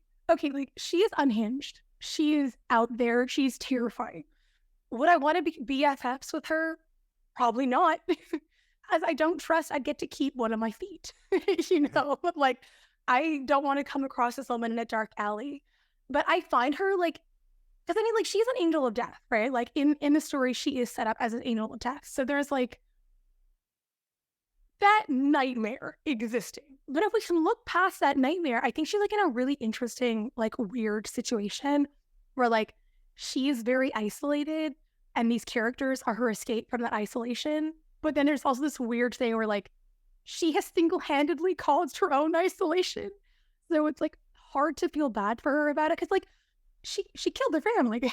she is unhinged. She is out there. She's terrifying. Would I want to be BFFs with her? Probably not. As I don't trust I'd get to keep one of my feet. You know, like I don't want to come across this woman in a dark alley. But I find her like, because I mean, like she's an angel of death, right? Like in the story, she is set up as an angel of death. So there's like that nightmare existing. But if we can look past that nightmare, I think she's like in a really interesting, like weird situation where like she is very isolated and these characters are her escape from that isolation. But then there's also this weird thing where like she has single-handedly caused her own isolation. So it's like hard to feel bad for her about it because like she killed her family.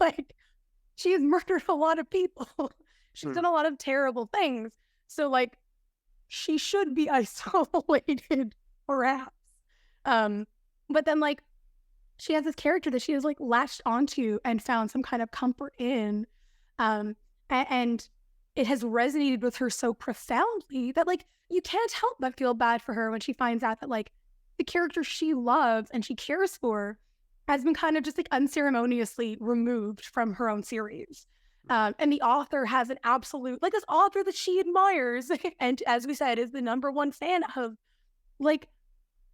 Like she has murdered a lot of people. She's done a lot of terrible things. So like she should be isolated, perhaps. But then like she has this character that she has like latched onto and found some kind of comfort in. And it has resonated with her so profoundly that like you can't help but feel bad for her when she finds out that like the character she loves and she cares for has been kind of just like unceremoniously removed from her own series. And the author has an absolute, like this author that she admires, and as we said, is the number one fan of, like,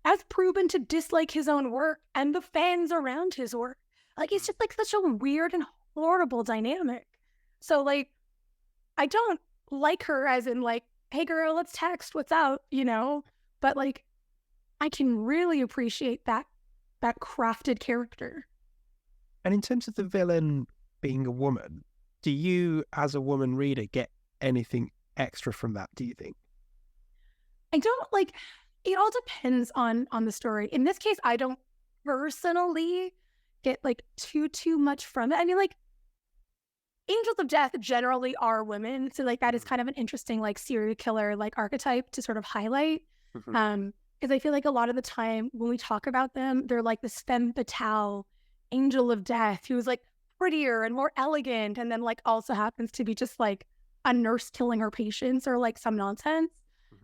has proven to dislike his own work and the fans around his work. Like, it's just like such a weird and horrible dynamic. So like, I don't like her as in like, hey girl, let's text, what's up, you know? But like, I can really appreciate that crafted character. And in terms of the villain being a woman, do you, as a woman reader, get anything extra from that, do you think? I don't like, it all depends on the story. In this case, I don't personally get like too much from it. I mean, like, angels of death generally are women. So like that is kind of an interesting like serial killer like archetype to sort of highlight. Because I feel like a lot of the time when we talk about them, they're like this femme fatale angel of death who's like prettier and more elegant, and then like also happens to be just like a nurse killing her patients or like some nonsense.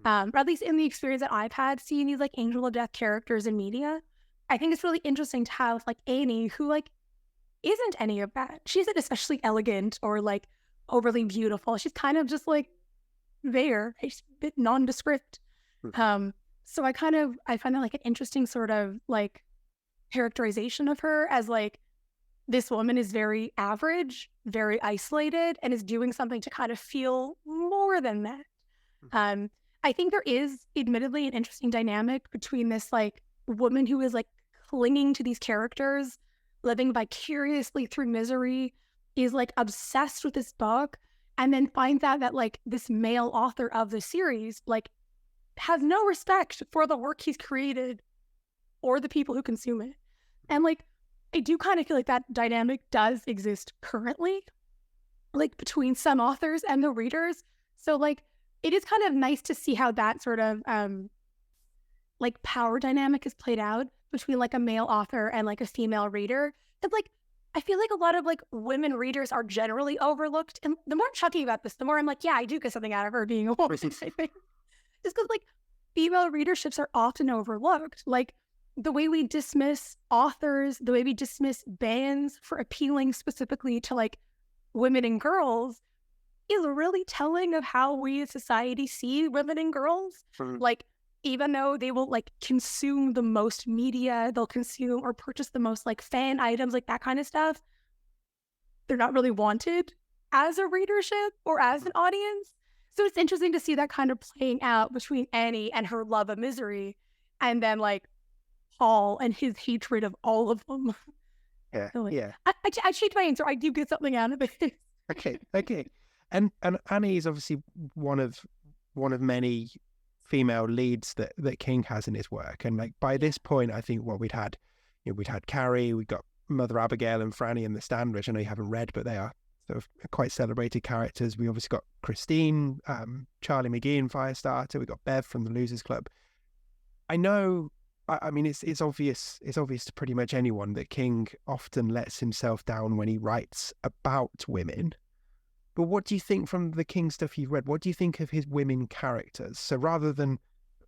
Or at least in the experience that I've had seeing these like angel of death characters in media, I think it's really interesting to have like Annie, who like isn't any of that. She isn't especially elegant or like overly beautiful. She's kind of just like there. She's a bit nondescript. So I find that like an interesting sort of like characterization of her as like this woman is very average, very isolated, and is doing something to kind of feel more than that. I think there is admittedly an interesting dynamic between this like woman who is like clinging to these characters, living vicariously through misery, is like obsessed with this book, and then finds out that like this male author of the series like has no respect for the work he's created or the people who consume it. And like, I do kind of feel like that dynamic does exist currently, like between some authors and the readers. So like, it is kind of nice to see how that sort of like power dynamic is played out between like a male author and like a female reader. That like, I feel like a lot of like women readers are generally overlooked. And the more I'm talking about this, the more I'm like, yeah, I do get something out of her being a woman, I think. Just because like female readerships are often overlooked. Like the way we dismiss authors, the way we dismiss bands for appealing specifically to like women and girls is really telling of how we as society see women and girls. Like, even though they will like consume the most media, they'll consume or purchase the most like fan items, like that kind of stuff, they're not really wanted as a readership or as an audience. So it's interesting to see that kind of playing out between Annie and her love of misery, and then like Paul and his hatred of all of them. Yeah, So, like, yeah. I changed my answer. I do get something out of it. Okay. And Annie is obviously one of many female leads that King has in his work. And like by this point, I think we'd had Carrie, we got Mother Abigail and Franny in The Stand, which I know you haven't read, but they are sort of quite celebrated characters. We obviously got Christine, Charlie McGee in Firestarter. We got Bev from The Losers Club. I know. I mean, it's obvious. It's obvious to pretty much anyone that King often lets himself down when he writes about women. But what do you think from the King stuff you've read? What do you think of his women characters? So rather than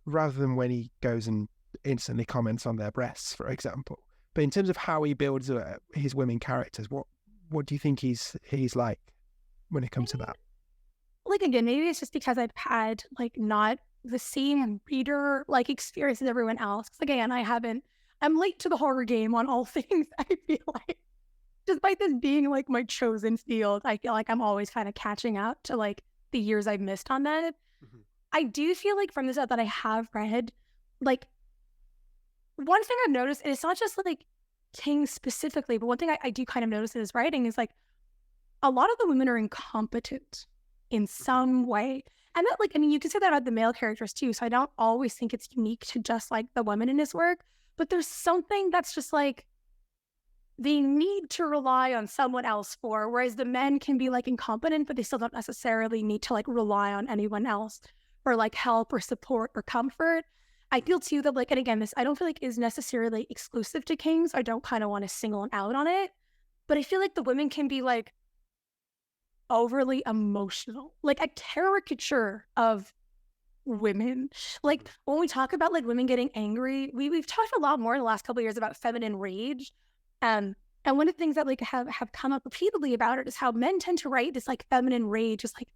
when he goes and instantly comments on their breasts, for example, but in terms of how he builds his women characters, what do you think he's like when it comes to that? Like again, maybe it's just because I've had like not the same reader like experience as everyone else. Because again, I'm late to the horror game on all things. I feel like, despite this being like my chosen field, I feel like I'm always kind of catching up to like the years I've missed on that. I do feel like from the stuff that I have read, like one thing I've noticed, and it's not just like King specifically, but one thing I do kind of notice in his writing is like a lot of the women are incompetent in some way. And that, like, I mean, you can say that about the male characters too. So I don't always think it's unique to just like the women in his work, but there's something that's just like they need to rely on someone else for, whereas the men can be like incompetent, but they still don't necessarily need to like rely on anyone else for like help or support or comfort. I feel too that like, and again, this I don't feel like is necessarily exclusive to Kings. I don't kind of want to single them out on it, but I feel like the women can be like overly emotional, like a caricature of women. Like when we talk about like women getting angry, we've talked a lot more in the last couple of years about feminine rage. And one of the things that like have come up repeatedly about it is how men tend to write this like feminine rage as like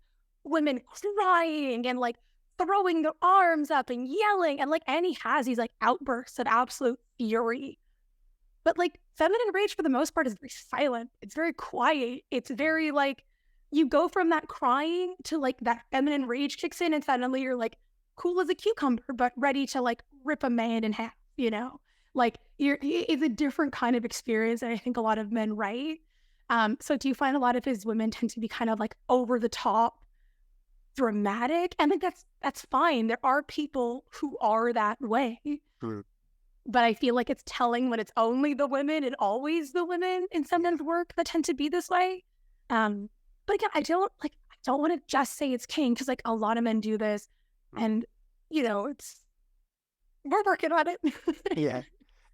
women crying and like throwing their arms up and yelling. And like Annie has these like outbursts of absolute fury. But like feminine rage for the most part is very silent. It's very quiet. It's very like, you go from that crying to like that feminine rage kicks in and suddenly you're like cool as a cucumber, but ready to like rip a man in half, you know? Like it's a different kind of experience that I think a lot of men write. So do you find a lot of his women tend to be kind of like over the top, dramatic? I think that's fine. There are people who are that way. Mm. But I feel like it's telling when it's only the women and always the women in some men's work that tend to be this way. But again, I don't want to just say it's King, because like a lot of men do this, and you know, we're working on it. Yeah.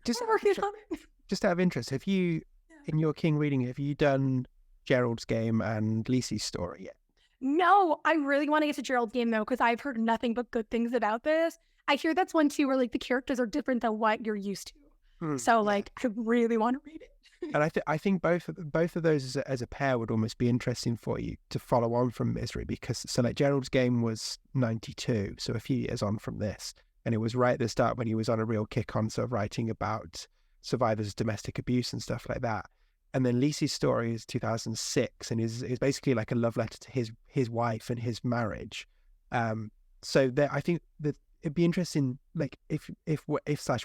We're working on it. Just out of interest, have you, in your King reading, have you done Gerald's Game and Lisey's story yet? No, I really want to get to Gerald's Game though, because I've heard nothing but good things about this. I hear that's one too where like the characters are different than what you're used to. So like I really want to read it. And I think both of those as a pair would almost be interesting for you to follow on from Misery, because so like Gerald's Game was 92, so a few years on from this, and it was right at the start when he was on a real kick on sort of writing about survivors of domestic abuse and stuff like that. And then Lisey's story is 2006 and is basically like a love letter to his wife and his marriage. So there, I think that it'd be interesting, like if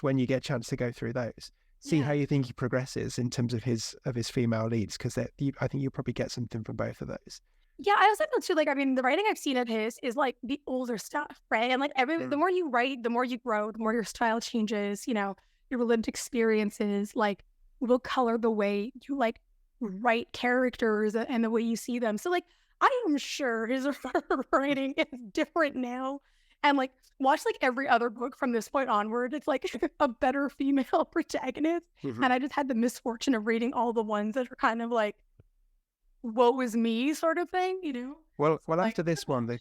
/ when you get a chance to go through those, see how you think he progresses in terms of his female leads, because I think you'll probably get something from both of those. Yeah, I also feel too, like, I mean, the writing I've seen of his is like the older stuff, right? And like the more you write, the more you grow, the more your style changes, you know, your lived experiences like will color the way you like write characters and the way you see them. So like, I am sure his writing is different now. And like, watch like every other book from this point onward. It's like a better female protagonist. And I just had the misfortune of reading all the ones that are kind of like, woe is me sort of thing, you know? Well, after this one,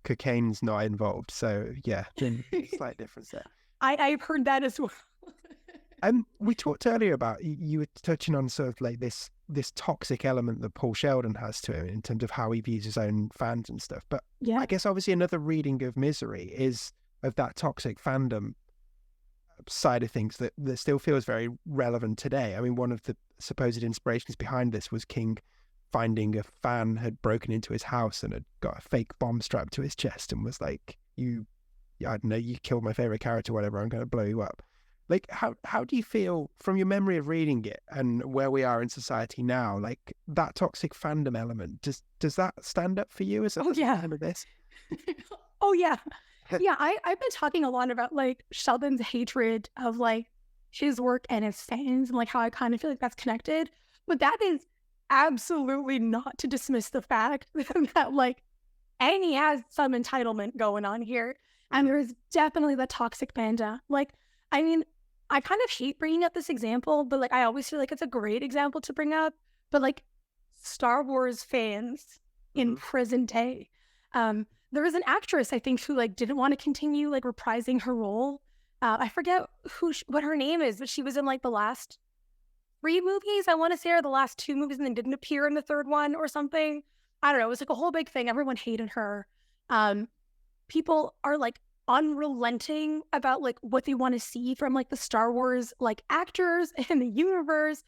cocaine's not involved. So yeah, then slight difference there. I've heard that as well. We talked earlier about, you were touching on sort of like this toxic element that Paul Sheldon has to him in terms of how he views his own fans and stuff. But yeah, I guess obviously another reading of Misery is of that toxic fandom side of things that still feels very relevant today. I mean, one of the supposed inspirations behind this was King finding a fan had broken into his house and had got a fake bomb strapped to his chest and was like, I don't know, you killed my favorite character, whatever, I'm going to blow you up. Like, how do you feel from your memory of reading it and where we are in society now? Like that toxic fandom element, does that stand up for you as a fan of this? Oh yeah. Yeah, I've been talking a lot about like Sheldon's hatred of like his work and his fans and like how I kind of feel like that's connected. But that is absolutely not to dismiss the fact that like, and he has some entitlement going on here. And there is definitely the toxic fandom. Like, I mean, I kind of hate bringing up this example, but like I always feel like it's a great example to bring up. But like Star Wars fans in present day, there was an actress I think who like didn't want to continue like reprising her role. I forget what her name is, but she was in like the last 3 movies, I want to say, or the last 2 movies, and then didn't appear in the 3rd one or something. I don't know. It was like a whole big thing. Everyone hated her. People are like unrelenting about like what they want to see from like the Star Wars like actors and the universe,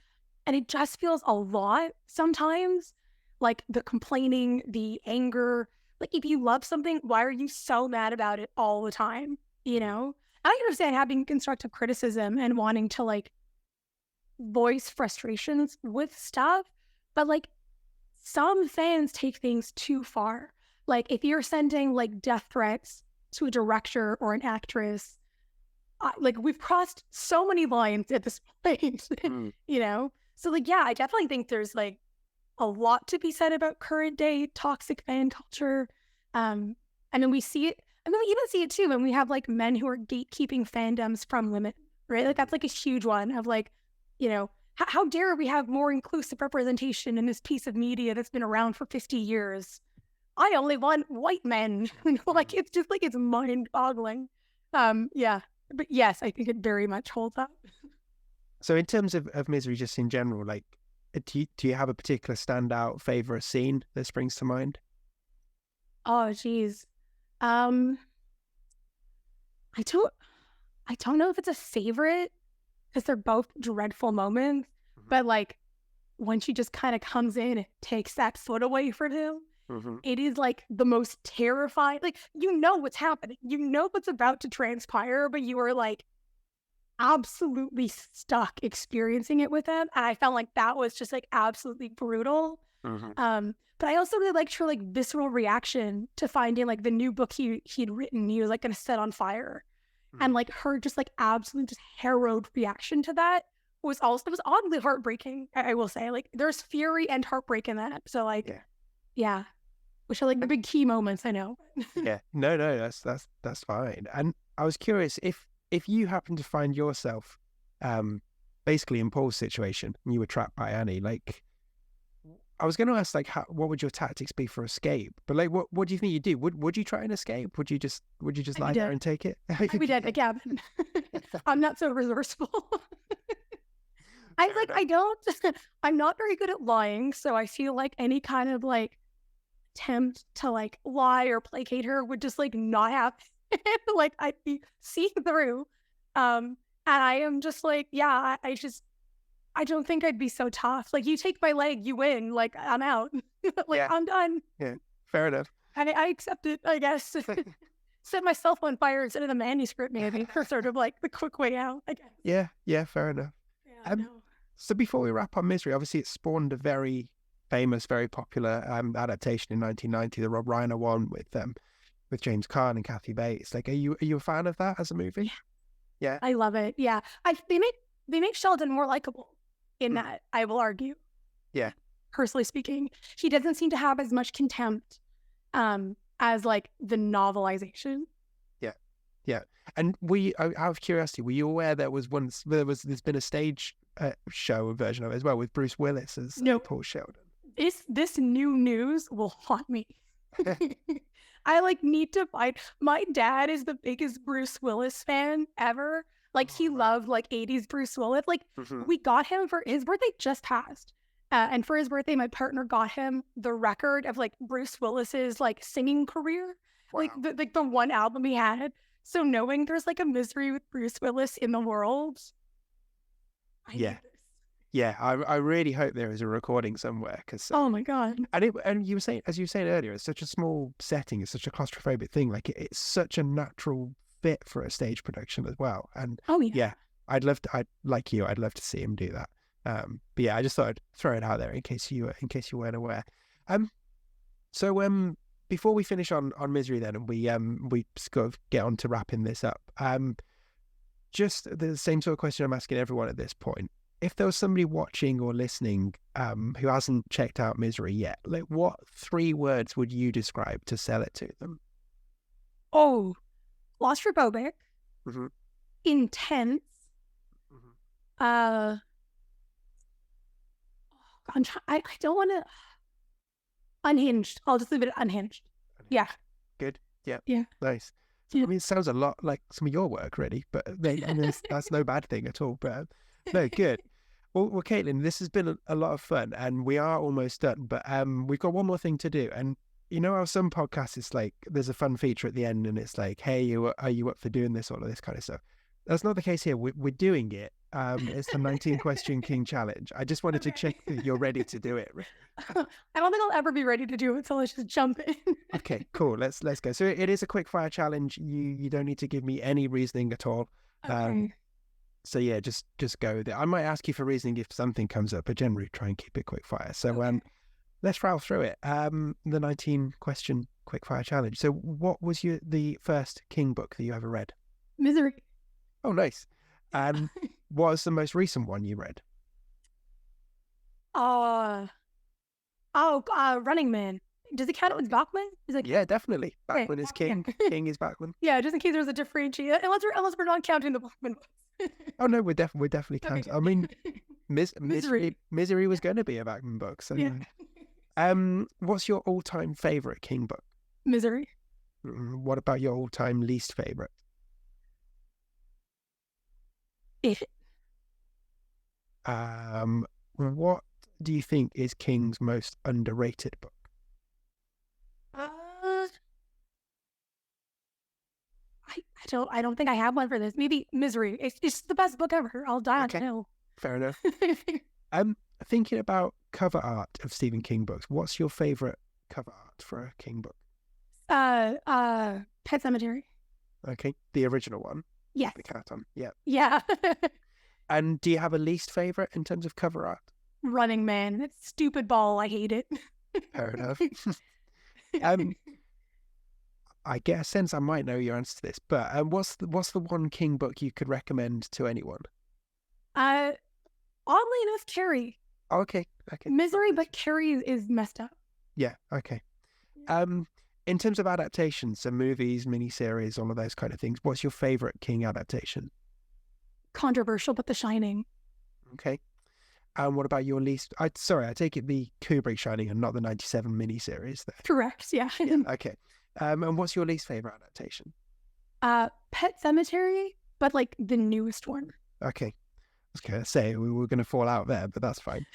and it just feels a lot sometimes, like the complaining, the anger. Like if you love something, why are you so mad about it all the time, you know? I understand having constructive criticism and wanting to like voice frustrations with stuff, but like some fans take things too far. Like if you're sending like death threats to a director or an actress, like we've crossed so many lines at this point, you know? So like, yeah, I definitely think there's like a lot to be said about current day toxic fan culture. I mean, we see it, I mean, we even see it too when we have like men who are gatekeeping fandoms from women, right? Like that's like a huge one of like, you know, how dare we have more inclusive representation in this piece of media that's been around for 50 years? I only want white men. Like it's just like, it's mind-boggling. Yeah, but yes, I think it very much holds up. So in terms of Misery, just in general, like, do you have a particular standout favorite scene that springs to mind? Oh, geez. I don't know if it's a favorite. because they're both dreadful moments. But like when she just kind of comes in and takes that foot away from him, it is like the most terrifying. Like, you know what's happening, you know what's about to transpire, but you are like absolutely stuck experiencing it with him. And I felt like that was just like absolutely brutal. But I also really liked her like visceral reaction to finding like the new book he'd written, he was like going to set on fire. And like her just like absolute just harrowed reaction to that was also, it was oddly heartbreaking. I will say, like, there's fury and heartbreak in that. So like, yeah, which are like the big key moments, I know. No, that's fine. And I was curious if you happen to find yourself basically in Paul's situation and you were trapped by Annie, like, I was going to ask, like, what would your tactics be for escape? But like, what do you think you do? Would you try and escape? Would you just lie there and take it? We did a cabin. I'm not so resourceful. I'm not very good at lying, so I feel like any kind of like attempt to like lie or placate her would just like not happen. Like, I'd be see through. And I am just like, yeah, I don't think I'd be so tough. Like, you take my leg, you win. Like, I'm out. Like, I'm done. Yeah, fair enough. And I accept it, I guess. Set myself on fire instead of the manuscript, maybe, for sort of like the quick way out, I guess. Yeah, fair enough. Yeah, So before we wrap up Misery, obviously it spawned a very famous, very popular adaptation in 1990, the Rob Reiner one with James Caan and Kathy Bates. Like, are you a fan of that as a movie? Yeah. I love it. Yeah. They make Sheldon more likable in that, I will argue. Yeah. Personally speaking, he doesn't seem to have as much contempt as like the novelization. Yeah. And out of curiosity, were you aware there's been a stage show version of it as well with Bruce Willis as Paul Sheldon? This new news will haunt me. I like need to find. My dad is the biggest Bruce Willis fan ever. Like, he loved like 80s Bruce Willis. Like, we got him for his birthday just passed. And for his birthday, my partner got him the record of like Bruce Willis's like singing career. Wow. Like the one album he had. So knowing there's like a Misery with Bruce Willis in the world. Yeah, I really hope there is a recording somewhere, because oh my god! And you were saying, as you were saying earlier, it's such a small setting, it's such a claustrophobic thing. Like, it's such a natural fit for a stage production as well. And I'd love to see him do that. But yeah, I just thought I'd throw it out there in case you weren't aware. So before we finish on Misery then, and we sort of get on to wrapping this up, just the same sort of question I'm asking everyone at this point. If there was somebody watching or listening who hasn't checked out Misery yet, like, what 3 words would you describe to sell it to them? Oh, claustrophobic, intense, I don't want to, unhinged. I'll just leave it at unhinged. Yeah. Good. Yeah. Yeah. Nice. Yeah. I mean, it sounds a lot like some of your work, really, but that's no bad thing at all. But no, good. Well, Caitlin, this has been a lot of fun, and we are almost done, but we've got one more thing to do. And you know how some podcasts, it's like there's a fun feature at the end, and it's like, hey, are you up for doing this, all of this kind of stuff? That's not the case here. We're doing it. It's the 19 question King challenge. I just wanted to check that you're ready to do it. I don't think I'll ever be ready to do it, so let's just jump in. Okay, cool. Let's go. So it is a quick fire challenge. You don't need to give me any reasoning at all. Okay. So yeah, just go with it. I might ask you for reasoning if something comes up, but generally try and keep it quick fire. So let's rattle through it. The 19 question quick fire challenge. So what was the first King book that you ever read? Misery. Oh, nice. And what was the most recent one you read? Running Man. Does it count as Bachman? Yeah, definitely. Bachman is King. King is Bachman. Yeah, just in case there's a differentiation. Unless we're not counting the Bachman books. Oh no, we're definitely counting. Okay. I mean, Misery was going to be a Bachman book. So what's your all-time favorite King book? Misery. What about your all-time least favorite? It. What do you think is King's most underrated book? I don't think I have one for this. Maybe Misery. It's the best book ever. I'll die on the hill. Fair enough. Thinking about cover art of Stephen King books, what's your favorite cover art for a King book? Pet Sematary. Okay, the original one. Yes. The cat on. Yeah. Yeah. And do you have a least favorite in terms of cover art? Running Man. That stupid ball. I hate it. Fair enough. I get a sense I might know your answer to this, but what's the one King book you could recommend to anyone? Oddly enough, Carrie. Oh, okay. Misery, but Carrie is messed up. Yeah. Okay. In terms of adaptations, so movies, miniseries, all of those kind of things, what's your favorite King adaptation? Controversial, but The Shining. Okay. And what about your least? I take it the Kubrick Shining and not the 97 miniseries there. Correct. Yeah. Okay. And what's your least favorite adaptation? Pet Sematary, but like the newest one. Okay. I was going to say we were going to fall out there, but that's fine.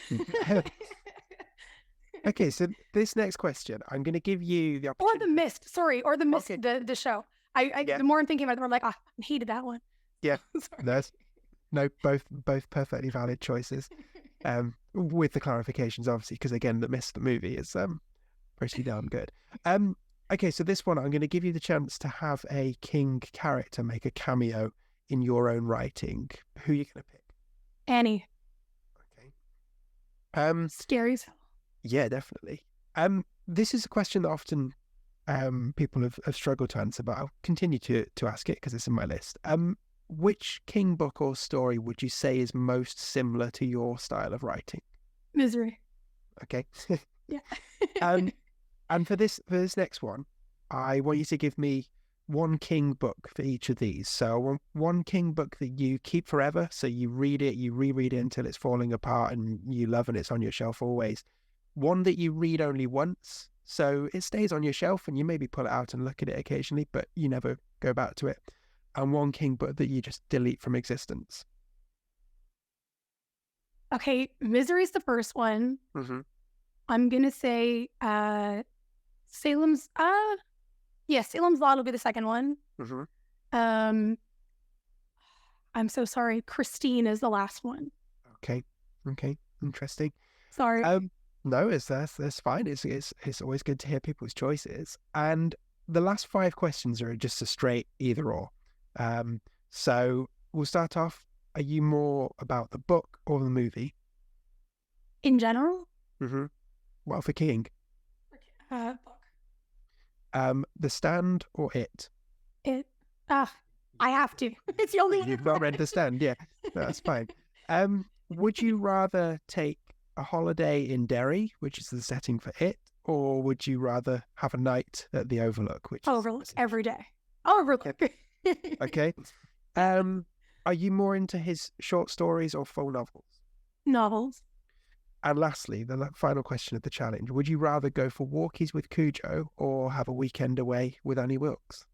Okay, so this next question, I'm going to give you the opportunity. Or The Mist. Sorry, or The Mist, Okay. the show. The more I'm thinking about it, the more I'm like, I hated that one. Yeah. No, both perfectly valid choices. With the clarifications, obviously, because again, The Mist, the movie, is pretty darn good. Okay, so this one, I'm going to give you the chance to have a King character make a cameo in your own writing. Who are you going to pick? Annie. Okay. Scary as hell. Yeah, definitely. This is a question that often people have struggled to answer, but I'll continue to ask it because it's in my list. Which King book or story would you say is most similar to your style of writing? Misery. Okay. Yeah. And for this next one, I want you to give me one King book for each of these. So I want one King book that you keep forever. So you read it, you reread it until it's falling apart and you love and it's on your shelf always. One that you read only once, so it stays on your shelf and you maybe pull it out and look at it occasionally, but you never go back to it. And one King book that you just delete from existence. Okay, Misery's the first one. Mm-hmm. I'm going to say Salem's Lot will be the second one. Mm-hmm. I'm so sorry. Christine is the last one. Okay. Interesting. Sorry. No, that's fine. It's always good to hear people's choices. And the last 5 questions are just a straight either or. So we'll start off. Are you more about the book or the movie? In general? Mm-hmm. Well, for King. Book. The Stand or It? It. I have to. It's the only one. You've not read The Stand, yeah. That's fine. Would you rather take a holiday in Derry, which is the setting for It, or would you rather have a night at the Overlook? Overlook every day. Overlook. Okay. Are you more into his short stories or full novels? Novels. And lastly, the final question of the challenge: would you rather go for walkies with Cujo or have a weekend away with Annie Wilkes?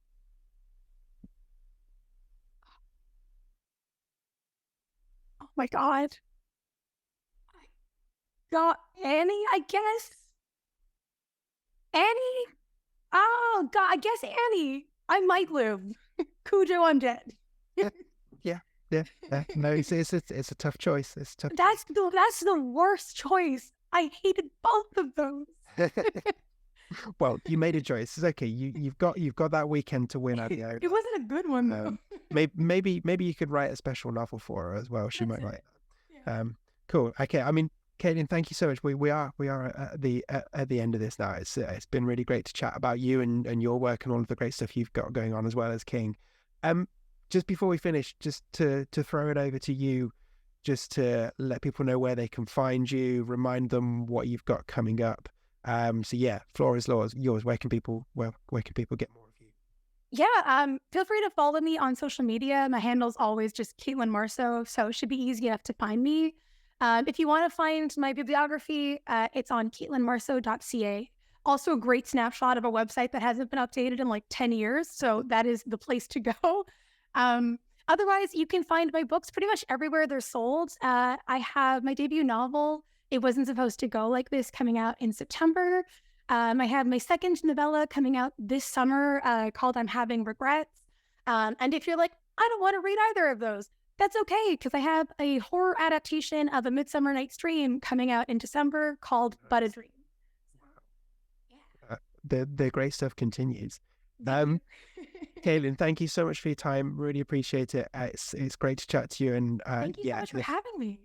Oh my God. Got Annie, I guess. Annie? Oh God, I guess Annie. I might live. Cujo, I'm dead. Yeah. No, it's a tough choice. It's tough. That's the worst choice. I hated both of those. Well, you made a choice. It's okay. You've got that weekend to win at the end. It wasn't a good one though. Maybe you could write a special novel for her as well. She might like that. Yeah. Cool. Okay. I mean, Caitlin, thank you so much. We are at the end of this now. It's been really great to chat about you and your work and all of the great stuff you've got going on as well as King. Just before we finish, just to throw it over to you, just to let people know where they can find you, remind them what you've got coming up. So yeah, floor is yours. Where can people get more of you? Yeah, feel free to follow me on social media. My handle's always just Caitlin Marceau, so it should be easy enough to find me. If you want to find my bibliography, it's on caitlinmarceau.ca. Also a great snapshot of a website that hasn't been updated in like 10 years, so that is the place to go. Otherwise, you can find my books pretty much everywhere they're sold. I have my debut novel, It Wasn't Supposed to Go Like This, coming out in September. I have my second novella coming out this summer called I'm Having Regrets. And if you're like, I don't want to read either of those, that's okay, because I have a horror adaptation of A Midsummer Night's Dream coming out in December called But a Dream. The great stuff continues. Cailin, thank you so much for your time. Really appreciate it. It's great to chat to you. And thank you so much for having me.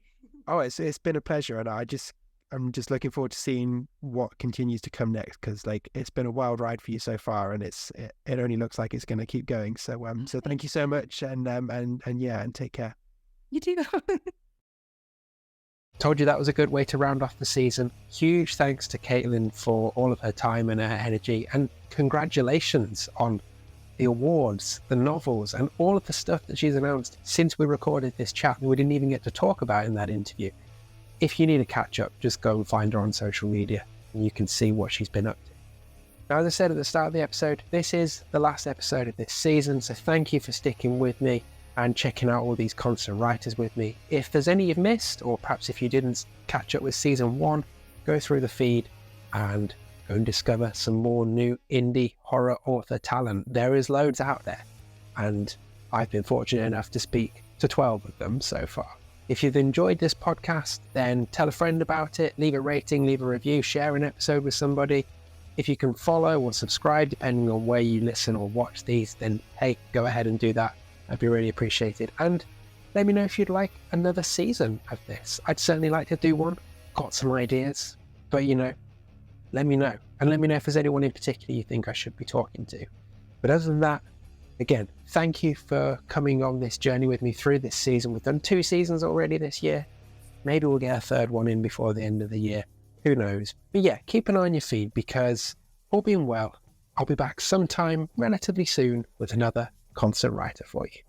Oh, it's been a pleasure, and I'm just looking forward to seeing what continues to come next, because like it's been a wild ride for you so far, and it only looks like it's going to keep going. So so thank you so much, and take care. You too. Told you that was a good way to round off the season. Huge thanks to Caitlin for all of her time and her energy, and congratulations on the awards, the novels, and all of the stuff that she's announced since we recorded this chat that we didn't even get to talk about in that interview. If you need a catch up, just go and find her on social media and you can see what she's been up to. Now, as I said at the start of the episode, this is the last episode of this season, so thank you for sticking with me and checking out all these constant writers with me. If there's any you've missed, or perhaps if you didn't catch up with season 1, go through the feed and go and discover some more new indie horror author talent. There is loads out there, and I've been fortunate enough to speak to 12 of them so far. If you've enjoyed this podcast, then tell a friend about it, leave a rating, leave a review, share an episode with somebody. If you can follow or subscribe, depending on where you listen or watch these, then hey, go ahead and do that. I'd be really appreciated. And let me know if you'd like another season of this. I'd certainly like to do one. Got some ideas, but let me know. And let me know if there's anyone in particular you think I should be talking to. But other than that, again, thank you for coming on this journey with me through this season. We've done 2 seasons already this year. Maybe we'll get a 3rd one in before the end of the year. Who knows? But yeah, keep an eye on your feed, because all being well, I'll be back sometime relatively soon with another constant writer for you.